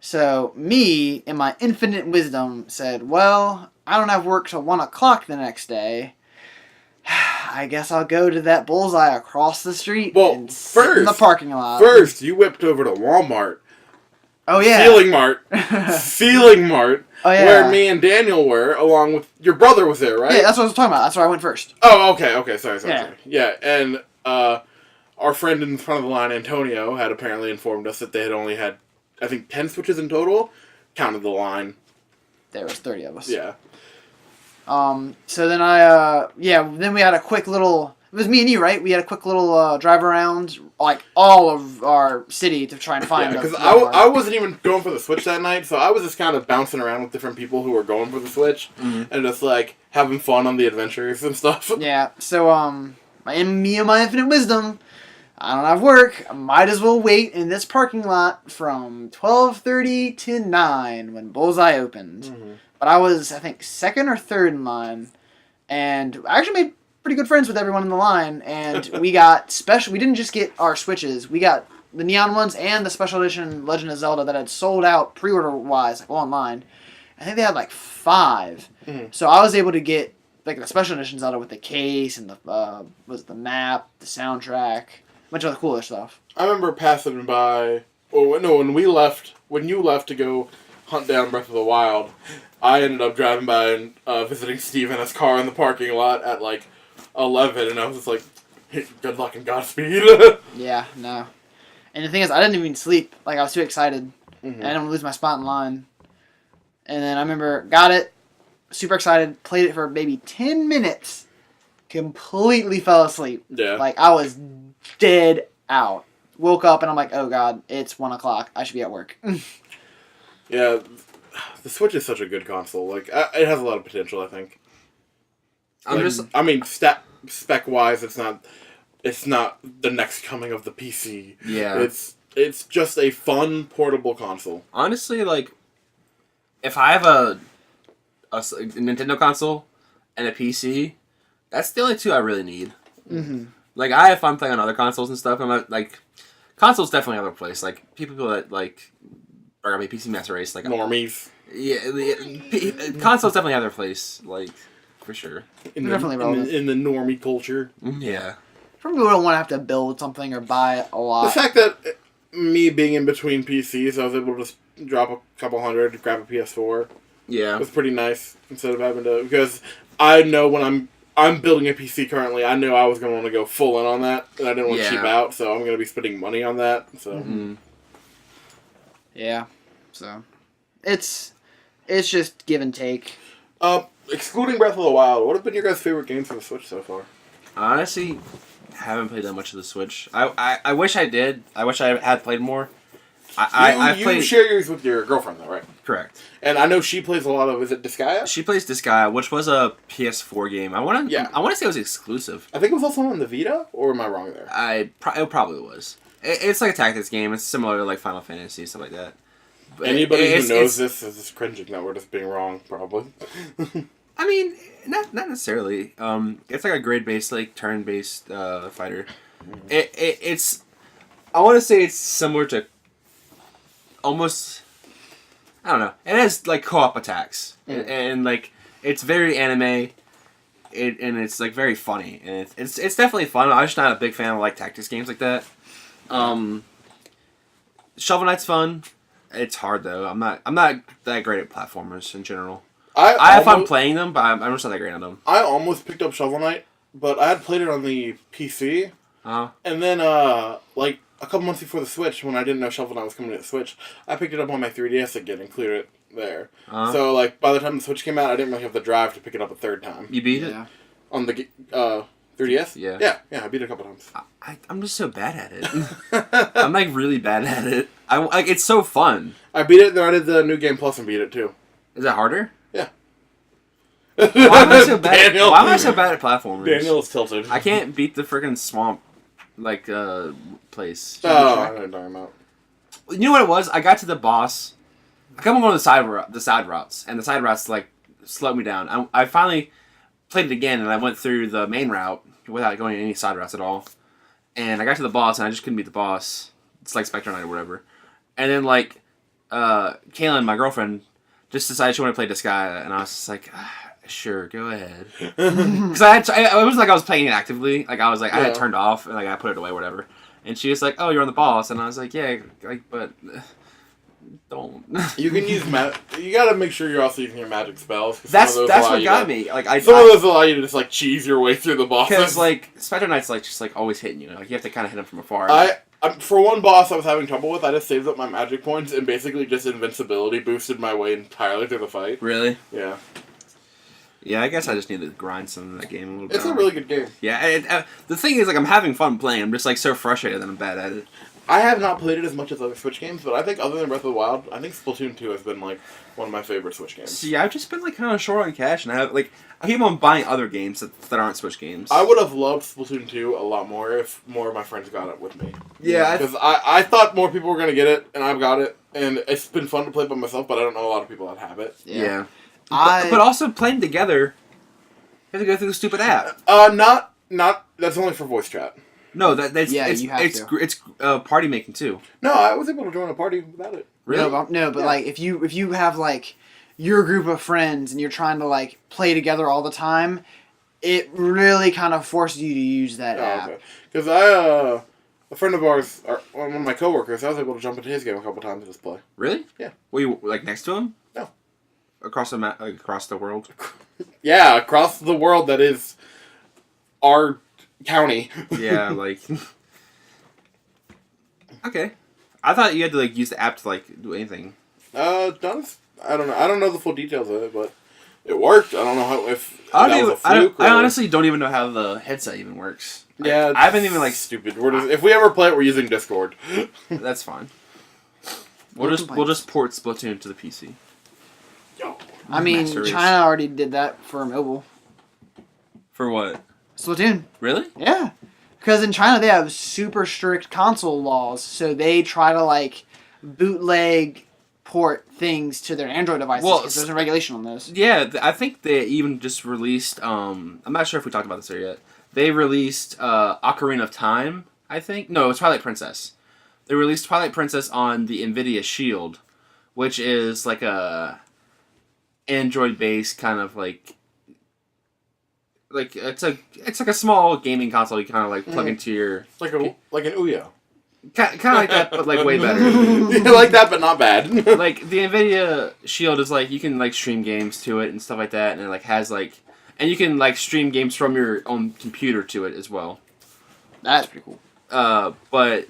So me, in my infinite wisdom, said, well, I don't have work till 1 o'clock the next day. I guess I'll go to that Bullseye across the street and sit in the parking lot. First, you whipped over to Walmart. Oh, yeah. Feeling Mart. Oh, yeah. Where me and Daniel were, along with... Your brother was there, right? Yeah, that's what I was talking about. That's where I went first. Oh, okay. Sorry. Yeah, and our friend in front of the line, Antonio, had apparently informed us that they had only had, I think, 10 Switches in total. Counted the line. There was 30 of us. Yeah. So then then we had a quick little... It was me and you, right? We had a quick little drive around, like, all of our city to try and find because I wasn't even going for the Switch that night, so I was just kind of bouncing around with different people who were going for the Switch, and just, like, having fun on the adventures and stuff. Yeah, so, in my infinite wisdom, I don't have work. I might as well wait in this parking lot from 12:30 to 9 when Bullseye opened. Mm-hmm. But I was, I think, second or third in line, and I actually made pretty good friends with everyone in the line. And we got special. We didn't just get our Switches. We got the neon ones and the special edition Legend of Zelda that had sold out pre-order wise, like online. I think they had like 5. Mm-hmm. So I was able to get like the special edition Zelda with the case and the map, the soundtrack, a bunch of other cooler stuff. I remember passing by. Oh no! When you left to go hunt down Breath of the Wild, I ended up driving by and visiting Steve in his car in the parking lot at like 11, and I was just like, hey, "Good luck and Godspeed." Yeah, no. And the thing is, I didn't even sleep. Like, I was too excited. Mm-hmm. And I didn't lose my spot in line. And then I remember, got it, super excited, played it for maybe 10 minutes, completely fell asleep. Yeah. Like, I was dead out. Woke up and I'm like, oh god, it's 1 o'clock. I should be at work. Yeah, the Switch is such a good console. Like, it has a lot of potential, I think. I mean, spec-wise, it's not the next coming of the PC. Yeah. It's just a fun, portable console. Honestly, like, if I have a Nintendo console and a PC, that's the only 2 I really need. Mm-hmm. Like, I have fun playing on other consoles and stuff. I'm not, like, consoles definitely have a place. Like, people that, like, are gonna be PC Master Race, like... Normies. Yeah, consoles definitely have their place, like, for sure. Definitely relevant. In the normie culture. Yeah. For people who don't want to have to build something or buy a lot. The fact that me being in between PCs, I was able to just drop a couple hundred, grab a PS4. Yeah. It was pretty nice instead of having to... Because I know when I'm building a PC currently, I knew I was going to want to go full in on that, and I didn't want to cheap out, so I'm going to be spending money on that. So Mm-hmm. Yeah. So, it's just give and take. Excluding Breath of the Wild, what have been your guys' favorite games for the Switch so far? Honestly, haven't played that much of the Switch. I wish I did. I wish I had played more. You share yours with your girlfriend, though, right? Correct. And I know she plays a lot of... Is it Disgaea? She plays Disgaea, which was a PS4 game. I want to say it was exclusive. I think it was also on the Vita, or am I wrong there? It probably was. It's like a tactics game. It's similar to like Final Fantasy, stuff like that. But Anybody who knows this is just cringing that we're just being wrong, probably. I mean, not necessarily. It's like a grid-based, like turn-based fighter. It's. I want to say it's similar to. Almost. I don't know. It has like co-op attacks, and like it's very anime. And it's like very funny, and it's definitely fun. I'm just not a big fan of like tactics games like that. Shovel Knight's fun. It's hard though. I'm not that great at platformers in general. I have fun playing them, but I'm just not that great at them. I almost picked up Shovel Knight, but I had played it on the PC. And then like a couple months before the Switch, when I didn't know Shovel Knight was coming to the Switch, I picked it up on my 3DS again and cleared it there. So like by the time the Switch came out, I didn't really have the drive to pick it up a third time. You beat it on the 3DS? Yeah. Yeah, I beat it a couple times. I'm just so bad at it. I'm like really bad at it. It's so fun. I beat it, then I did the New Game Plus and beat it too. Is that harder? Yeah. Why am I so bad? Why am I so bad at platformers? Daniel's tilted. I can't beat the freaking swamp, like place. Oh, I know what you're talking about. You know what it was? I got to the boss. I kept on going to the side routes, and the side routes like slowed me down. I finally played it again, and I went through the main route without going any side routes at all. And I got to the boss, and I just couldn't beat the boss. It's like Spectre Knight or whatever. And then like, Kaylin, my girlfriend, just decided she wanted to play Disgaea, and I was just like, sure, go ahead. Because it was like I was playing it actively. Like I was like I had turned off, and like I put it away, whatever. And she was like, "Oh, you're on the boss," and I was like, "Yeah, like, but don't." You can use you gotta make sure you're also using your magic spells. That's what got me. Like some of those allow you to just like cheese your way through the bosses. Because like Spectre Knight's like just like always hitting you. Like you have to kind of hit him from afar. For one boss I was having trouble with, I just saved up my magic points and basically just invincibility boosted my way entirely through the fight. Really? Yeah. Yeah, I guess I just need to grind some of that game a little bit. It's a really good game. Yeah, the thing is, like, I'm having fun playing. I'm just, like, so frustrated that I'm bad at it. I have not played it as much as other Switch games, but I think other than Breath of the Wild, I think Splatoon 2 has been like one of my favorite Switch games. See, I've just been like kind of short on cash, and I keep on buying other games that aren't Switch games. I would have loved Splatoon 2 a lot more if more of my friends got it with me. Yeah, because I thought more people were going to get it, and I've got it, and it's been fun to play by myself, but I don't know a lot of people that have it. Yeah. But also playing together, you have to go through the stupid app. Not that's only for voice chat. No, that's you have it's party making too. No, I was able to join a party without it. Really? No, but like if you have like your group of friends and you're trying to like play together all the time, it really kind of forces you to use that app. Because a friend of ours, one of my coworkers, I was able to jump into his game a couple times and just play. Really? Yeah. Were you like next to him? No. Across the across the world. Yeah, across the world that is our county. Yeah, like. Okay, I thought you had to like use the app to like do anything. I don't know. I don't know the full details of it, but it worked. I don't know how I honestly don't even know how the headset even works. Yeah, I haven't even like stupid. If we ever play it, we're using Discord. That's fine. We'll just port Splatoon to the PC. I mean, China already did that for mobile. For what? Splatoon. Really? Yeah. Because in China they have super strict console laws, so they try to like bootleg port things to their Android devices because there's a regulation on those. Yeah, I think they even just released. I'm not sure if we talked about this here yet. They released Ocarina of Time. I think no, it's Twilight Princess. They released Twilight Princess on the NVIDIA Shield, which is like a Android-based kind of like it's like a small gaming console you kind of like plug into your like an Ouya. Kind of like that, but like way better. Like that, but not bad. Like the NVIDIA Shield is like you can like stream games to it and stuff like that, and it like has like, and you can like stream games from your own computer to it as well. That's pretty cool. But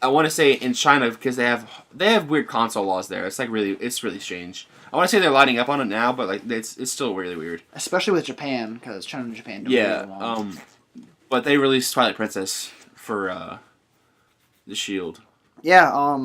I want to say in China because they have weird console laws there. It's really strange. I want to say they're lining up on it now, but like it's still really weird. Especially with Japan, because China and Japan don't yeah. get along. But they released Twilight Princess for the Shield. Yeah.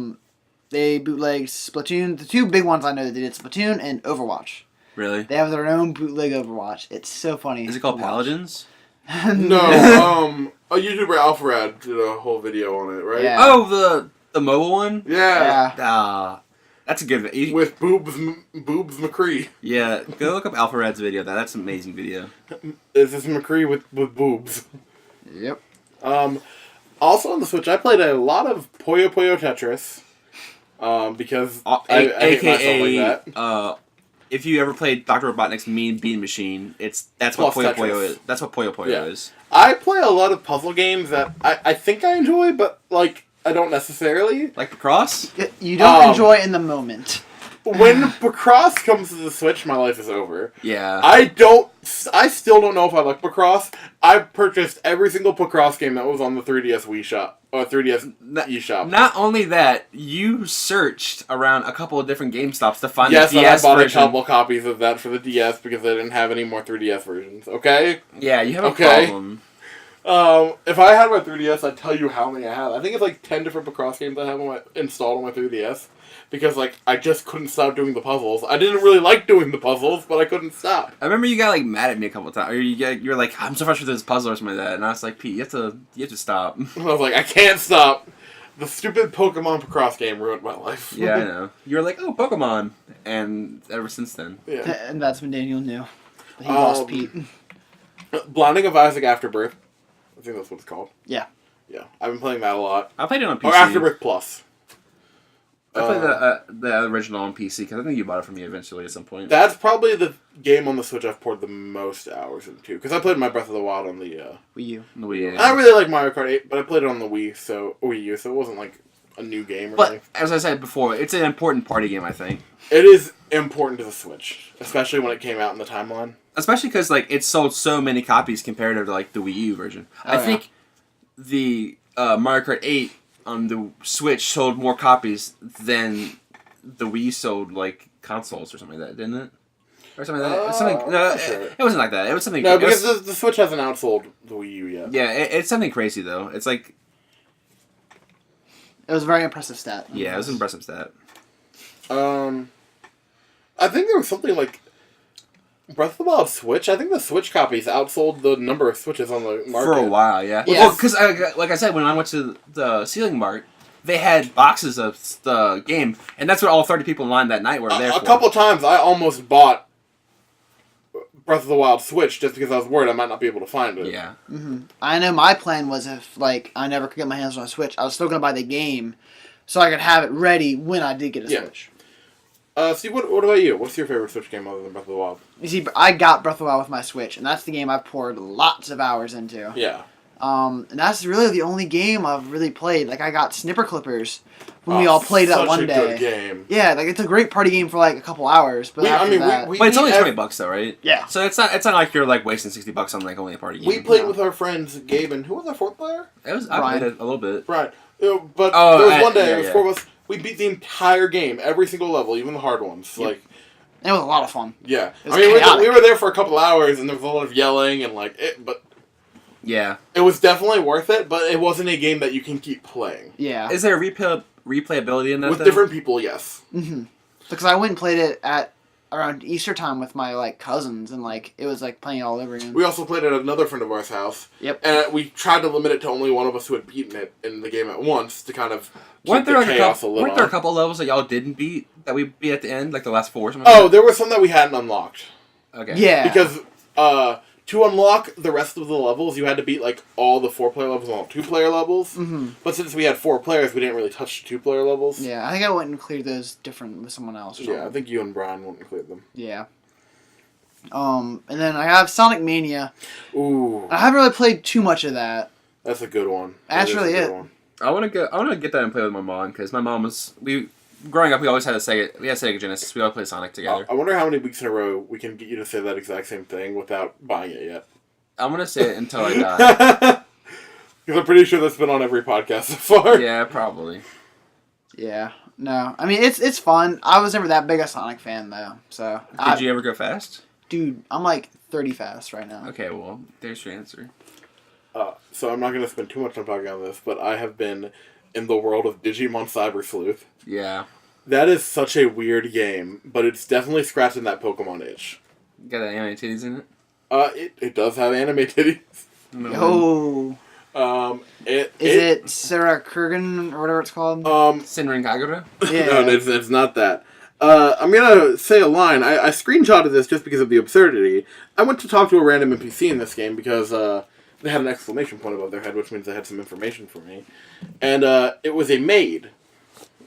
They bootlegged Splatoon. The two big ones I know that they did Splatoon and Overwatch. Really? They have their own bootleg Overwatch. It's so funny. Is it called Paladins? No. A YouTuber Alfred did a whole video on it, right? Yeah. Oh, the mobile one. Yeah. That's a good video. With Boobs McCree. Yeah, go look up Alpharad's video. That's an amazing video. This is McCree with boobs. Yep. Also on the Switch, I played a lot of Puyo Puyo Tetris. Because I hate myself like that. If you ever played Dr. Robotnik's Mean Bean Machine, that's what Puyo Puyo is. That's what Puyo Puyo is. I play a lot of puzzle games that I think I enjoy, but like I don't necessarily. Like Picross? You don't enjoy in the moment. When Picross comes to the Switch, my life is over. Yeah. I still don't know if I like Picross. I purchased every single Picross game that was on the 3DS Wii Shop. Or 3DS eShop. Not only that, you searched around a couple of different GameStops to find the DS version. Yes, I bought a couple copies of that for the DS because they didn't have any more 3DS versions. Okay? Yeah, you have a problem. If I had my 3DS, I'd tell you how many I have. I think it's like 10 different Picross games I have installed on my 3DS. Because, like, I just couldn't stop doing the puzzles. I didn't really like doing the puzzles, but I couldn't stop. I remember you got, like, mad at me a couple of times. Or you were like, I'm so frustrated with this puzzle or something like that. And I was like, Pete, you have to stop. I was like, I can't stop. The stupid Pokemon Picross game ruined my life. Yeah, I know. You were like, oh, Pokemon. And ever since then. Yeah. And that's when Daniel knew. He lost Pete. Blinding of Isaac Afterbirth. I think that's what it's called. Yeah. Yeah. I've been playing that a lot. I played it on PC. Or Afterbirth Plus. I played the original on PC because I think you bought it for me eventually at some point. That's probably the game on the Switch I've poured the most hours into. Because I played my Breath of the Wild on the Wii U. The Wii U. I really like Mario Kart 8, but I played it on the Wii U, so it wasn't like a new game or anything. But as I said before, it's an important party game, I think. It is important to the Switch, especially when it came out in the timeline. Especially because like it sold so many copies compared to like the Wii U version. I think the Mario Kart 8 on the Switch sold more copies than the Wii sold like consoles or something like that, didn't it? Or something like that. Sure. It wasn't like that. It was something. No, because the Switch hasn't outsold the Wii U yet. Yeah, it's something crazy though. It's like It was a very impressive stat. Yeah, it was an impressive stat. I think there was something like Breath of the Wild Switch. I think the Switch copies outsold the number of Switches on the market. For a while, yeah. Yes. Well, because, like I said, when I went to the Ceiling Mart, they had boxes of the game, and that's what all 30 people in line that night were there for. A couple times I almost bought Breath of the Wild Switch just because I was worried I might not be able to find it. Yeah. I know my plan was if like I never could get my hands on a Switch, I was still gonna buy the game, so I could have it ready when I did get a Switch. Steve, what about you? What's your favorite Switch game other than Breath of the Wild? You see, I got Breath of the Wild with my Switch, and that's the game I've poured lots of hours into. Yeah. And that's really the only game I've really played. Like I got Snipper Clippers when we all played that one day. Such a good game. Yeah, like it's a great party game for like a couple hours. But But it's only $20 though, right? Yeah. So it's not like you're like wasting $60 on like only a party game. We played with our friends Gabe and who was our fourth player? I Ryan. played it a little bit. Right. But Oh, there was one day, yeah, it was 4 of us, we beat the entire game, every single level, even the hard ones. Yep. Like, it was a lot of fun. yeah. It was I mean, chaotic. we were there for a couple hours, and there was a lot of yelling, and but Yeah. it was definitely worth it, but it wasn't a game that you can keep playing. Yeah. Is there replayability in that? With though? different people, yes. Because I went and played it at around Easter time with my like cousins, and like it was like playing it all over again. We also played at another friend of ours' house. Yep. And we tried to limit it to only one of us who had beaten it in the game at once to kind of keep Weren't there the chaos a little. weren't there a couple levels that y'all didn't beat that we beat at the end, like the last 4 or something? Oh, there were some that we hadn't unlocked. Okay. Yeah. Because to unlock the rest of the levels, you had to beat like all the 4-player levels and all 2-player levels. But since we had 4 players, we didn't really touch the 2-player levels. Yeah, I think I went and cleared those different with someone else. Or something. Yeah, I think you and Brian went and cleared them. Yeah. And then I have Sonic Mania. Ooh, I haven't really played too much of that. that's a good one. That's That is really a good it. one. I want to get that and play with my mom because my mom growing up we always had a Sega. We had Sega Genesis. We all played Sonic together. I wonder how many weeks in a row we can get you to say that exact same thing without buying it yet. I'm gonna say it until I die. Because I'm pretty sure that's been on every podcast so far. Yeah, probably. Yeah. No. I mean, it's fun. I was never that big a Sonic fan, though. So. Did you ever go fast? Dude, I'm like 30 fast right now. Okay, well, there's your answer. So I'm not going to spend too much time talking on this, but I have been in the world of Digimon Cyber Sleuth. Yeah. That is such a weird game, but it's definitely scratching that Pokemon itch. Got anime titties in it? It does have anime titties. Yo. Is it Sarah Kurgan or whatever it's called? Senran Kagura? Yeah. No, it's not that. I'm gonna say a line. I screenshotted this just because of the absurdity. I went to talk to a random NPC in this game because they had an exclamation point above their head, which means they had some information for me. And it was a maid.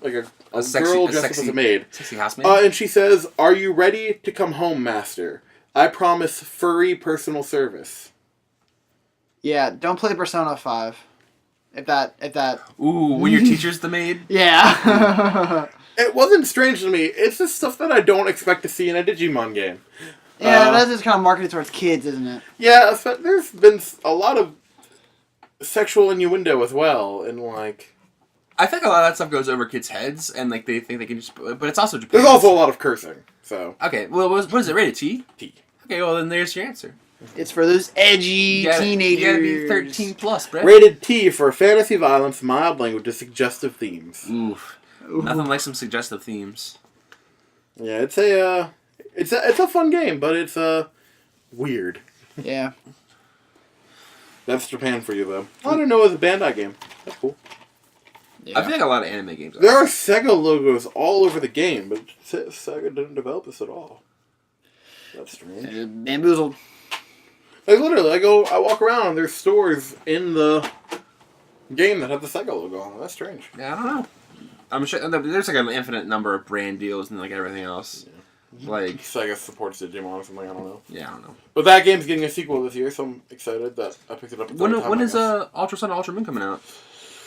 Like a girl dressed up as a maid. Sexy housemaid? And she says, "Are you ready to come home, master? I promise furry personal service." Yeah, don't play Persona 5. If that... Ooh, when your teacher's the maid? Yeah. It wasn't strange to me. It's just stuff that I don't expect to see in a Digimon game. Yeah, that's just kind of marketed towards kids, isn't it? Yeah, there's been a lot of sexual innuendo as well, and like... I think a lot of that stuff goes over kids' heads, and like they think they can just... But it's also Japan. There's also a lot of cursing, so... Okay, well, what is it, rated T? T. Okay, well then there's your answer. It's for those edgy teenagers. You gotta be 13 plus, bro. Rated T for fantasy violence, mild language, and suggestive themes. Oof. Nothing like some suggestive themes. Yeah, it's a fun game, but it's weird. Yeah. That's Japan for you, though. I don't know, it's a Bandai game. That's cool. Yeah. I feel like a lot of anime games are. There are Sega logos all over the game, but Sega didn't develop this at all. That's strange. Bamboozled. Like, literally, I walk around, and there's stores in the game that have the Sega logo on them. That's strange. Yeah, I don't know. I'm sure there's like an infinite number of brand deals and like everything else. Yeah. Like Sega supports Digimon or something. I don't know. Yeah, I don't know. But that game's getting a sequel this year, so I'm excited that I picked it up. When is Ultra Sun, Ultra Moon coming out?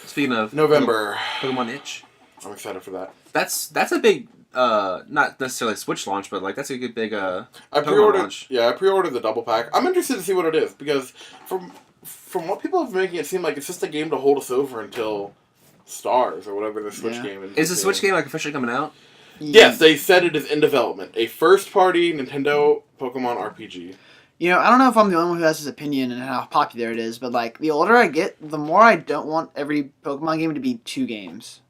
Speaking of November, Pokemon Itch. I'm excited for that. That's a big not necessarily Switch launch, but like that's a good big I Pokemon launch. Yeah, I pre-ordered the double pack. I'm interested to see what it is because from what people have been making it seem like, it's just a game to hold us over until Stars or whatever the Switch game is. Is the Switch game like officially coming out? Yes, they said it is in development. A first-party Nintendo Pokemon RPG. I don't know if I'm the only one who has this opinion and how popular it is, but like the older I get, the more I don't want every Pokemon game to be 2 games.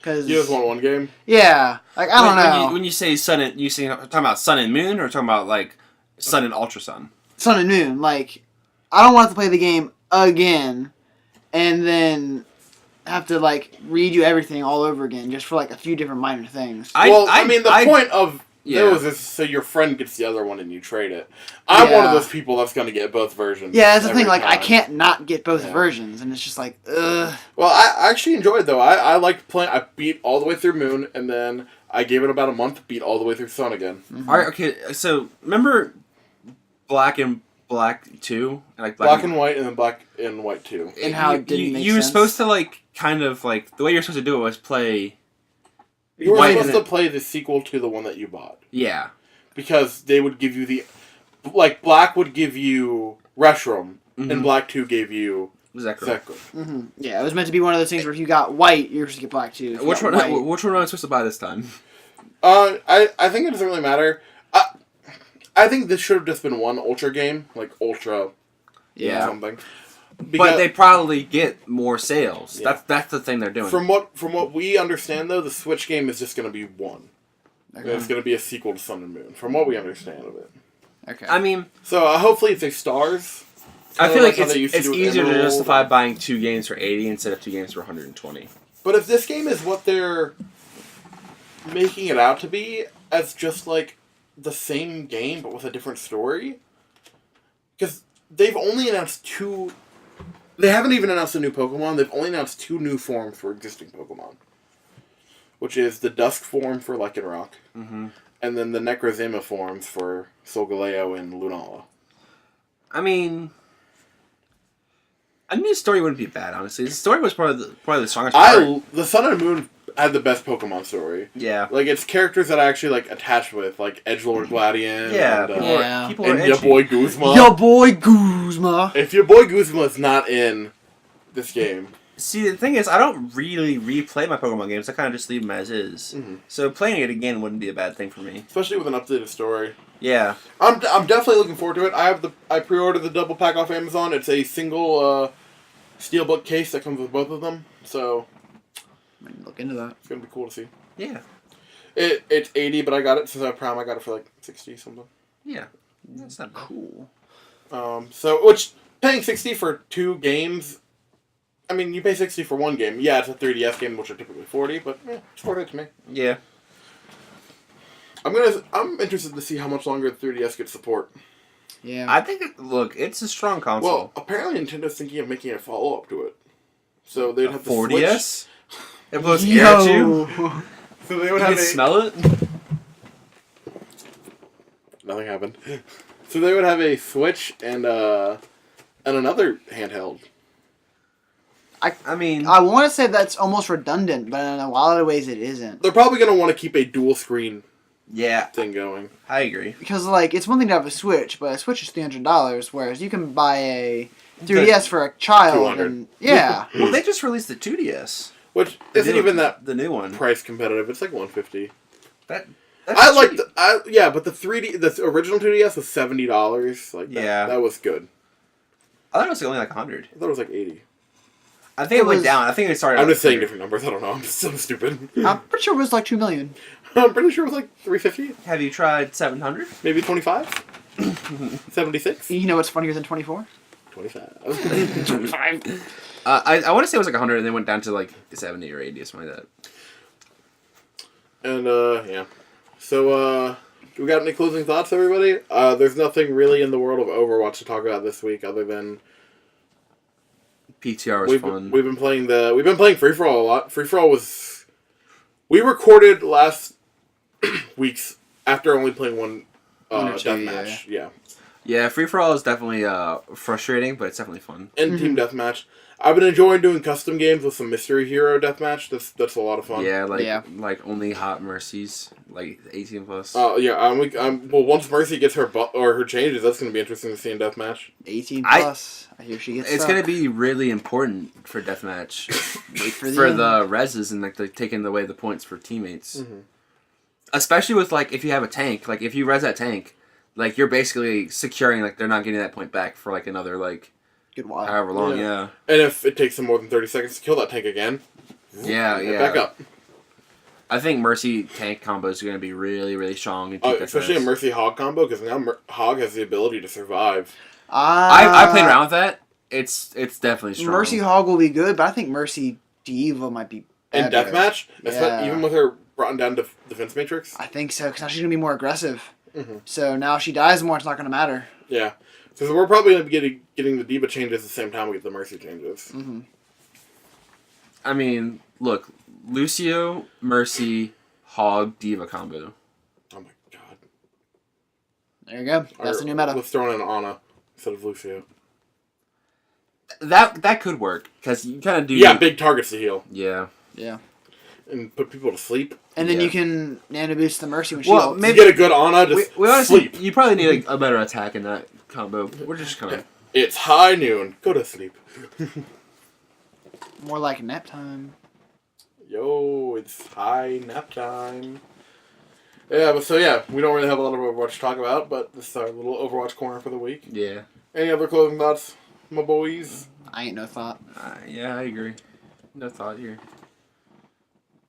Cause You just want one game? yeah, like I don't know. When you say Sun and talking about Sun and Moon, or talking about like Sun and Ultra Sun? Sun and Moon, like I don't want to play the game again, and then have to like redo everything all over again just for like a few different minor things. The point of those is so your friend gets the other one and you trade it. I'm one of those people that's going to get both versions. Yeah, that's the thing. Like, time. I can't not get both versions, and it's just like, ugh. Well, I actually enjoyed though. I liked playing. I beat all the way through Moon, and then I gave it about a month. Beat all the way through Sun again. Mm-hmm. All right, okay. So remember Black and Black 2, like Black and White, and then Black and White 2. And how it didn't make you were sense. supposed to like kind of like the way you're supposed to do it was play. You were White supposed to play the sequel to the one that you bought. Yeah. Because they would give you Black would give you Reshiram, and Black 2 gave you Zekrom. Mm-hmm. Yeah, it was meant to be one of those things where if you got White, you're supposed to get Black too. Which one am I supposed to buy this time? I think it doesn't really matter. I think this should have just been one Ultra game, like Ultra something. But they probably get more sales. Yeah. That's the thing they're doing. From what we understand, though, the Switch game is just going to be one. Okay. It's going to be a sequel to Sun and Moon, from what we understand of it. Okay. I mean... So, hopefully it's a Stars. I feel like it's easier to justify buying 2 games for $80 instead of 2 games for $120. But if this game is what they're making it out to be, as just, like, the same game, but with a different story... Because they've only announced 2... They haven't even announced a new Pokemon. They've only announced 2 new forms for existing Pokemon. Which is the Dusk form for Lycanroc. Mm-hmm. And then the Necrozma forms for Solgaleo and Lunala. I mean... I knew the story wouldn't be bad, honestly. The story was probably the strongest part. The Sun and Moon had the best Pokemon story. Yeah. Like, it's characters that I actually, like, attach with. Like, Edgelord Gladion. Yeah. People are your boy Guzma. Your boy Guzma. If your boy Guzma is not in this game... See, the thing is, I don't really replay my Pokemon games. I kind of just leave them as is. Mm-hmm. So playing it again wouldn't be a bad thing for me. Especially with an updated story. Yeah. I'm definitely looking forward to it. I pre-ordered the double pack off Amazon. It's a single steelbook case that comes with both of them. So... Look into that. It's going to be cool to see. Yeah. It's $80, but I got it since I Prime. I got it for like $60 something. Yeah. That's not cool. Which, paying $60 for 2 games... I mean, you pay $60 for one game. Yeah, it's a 3DS game, which are typically $40, but it's worth it to me. Yeah. I'm interested to see how much longer the 3DS gets support. Yeah. I think, it's a strong console. Well, apparently Nintendo's thinking of making a follow-up to it. So they'd have to 4DS? switch. It blows air at you? So they would You have can smell it? Nothing happened. So they would have a Switch and another handheld. I mean... I want to say that's almost redundant, but in a lot of ways it isn't. They're probably going to want to keep a dual screen thing going. I agree. Because, like, it's one thing to have a Switch, but a Switch is $300, whereas you can buy a 3DS for a child. And, yeah. Well, they just released the 2DS. Which isn't even the new one. Price competitive. It's like $150. That's I like but the original 2DS was $70. Like that was good. I thought it was only like $100. I thought it was like $80. I think it went down. I think it started. I'm just saying different numbers. I don't know. I'm so stupid. I'm pretty sure it was like $2 million. I'm pretty sure it was like $350. Have you tried 700? Maybe 25. 76. You know what's funnier than 24? 25. 25. I want to say it was like 100, and then went down to like 70 or 80 or something like that. And yeah. So we got any closing thoughts, everybody? There's nothing really in the world of Overwatch to talk about this week, other than. PTR was fun. We've been playing Free For All a lot. Free For All was. We recorded last week's after only playing one deathmatch. Yeah. Yeah, Free For All is definitely frustrating, but it's definitely fun. And team deathmatch. I've been enjoying doing custom games with some mystery hero deathmatch. That's a lot of fun. Yeah, like only Hot Mercies, like 18 plus. Oh yeah, well, once Mercy gets her her changes, that's gonna be interesting to see in deathmatch. 18 plus. I hear she gets. It's gonna be really important for deathmatch. Wait for the reses and like taking away the points for teammates. Mm-hmm. Especially with like if you have a tank, like if you res that tank, like you're basically securing like they're not getting that point back for like another like Good while. however long. Yeah. And if it takes them more than 30 seconds to kill that tank again, Yeah. back up. I think Mercy tank combos are going to be really, really strong. In Especially a Mercy Hog combo, because now Hog has the ability to survive. I played around with that. It's definitely strong. Mercy Hog will be good, but I think Mercy Diva might be In better. Deathmatch, Yeah. even with her brought down defense matrix. I think so, because now she's going to be more aggressive. Mm-hmm. So now if she dies more, it's not going to matter. Yeah. So we're probably going to be getting the Diva changes at the same time we get the Mercy changes. Mm-hmm. I mean, look, Lucio, Mercy, Hog, Diva combo. Oh my god. There you go. That's the new meta. Let's throw in an Ana instead of Lucio. That could work because you kind of do. Yeah, big targets to heal. Yeah. Yeah. And put people to sleep. And then Yeah. you can nano boost the Mercy when she Well, ults. maybe- You get a good Ana, just We honestly, sleep. you probably need a better attack in that combo. We're just kind of. It's high noon. Go to sleep. More like nap time. Yo, it's high nap time. Yeah, we don't really have a lot of Overwatch to talk about, but this is our little Overwatch corner for the week. Yeah. Any other closing thoughts, my boys? I ain't no thought. Yeah, I agree. No thought here.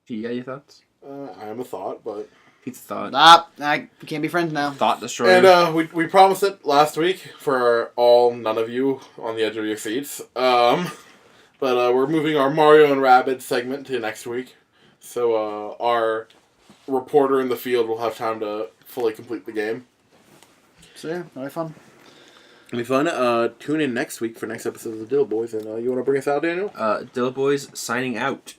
Do you got your thoughts? I am a thought, but... Pizza thought. We can't be friends now. Thought destroyer. And we promised it last week for none of you on the edge of your seats. But we're moving our Mario and Rabbids segment to next week. So our reporter in the field will have time to fully complete the game. So yeah, that'll be fun. It'll be fun. Tune in next week for next episode of the DilaBois. And you want to bring us out, Daniel? DilaBois signing out.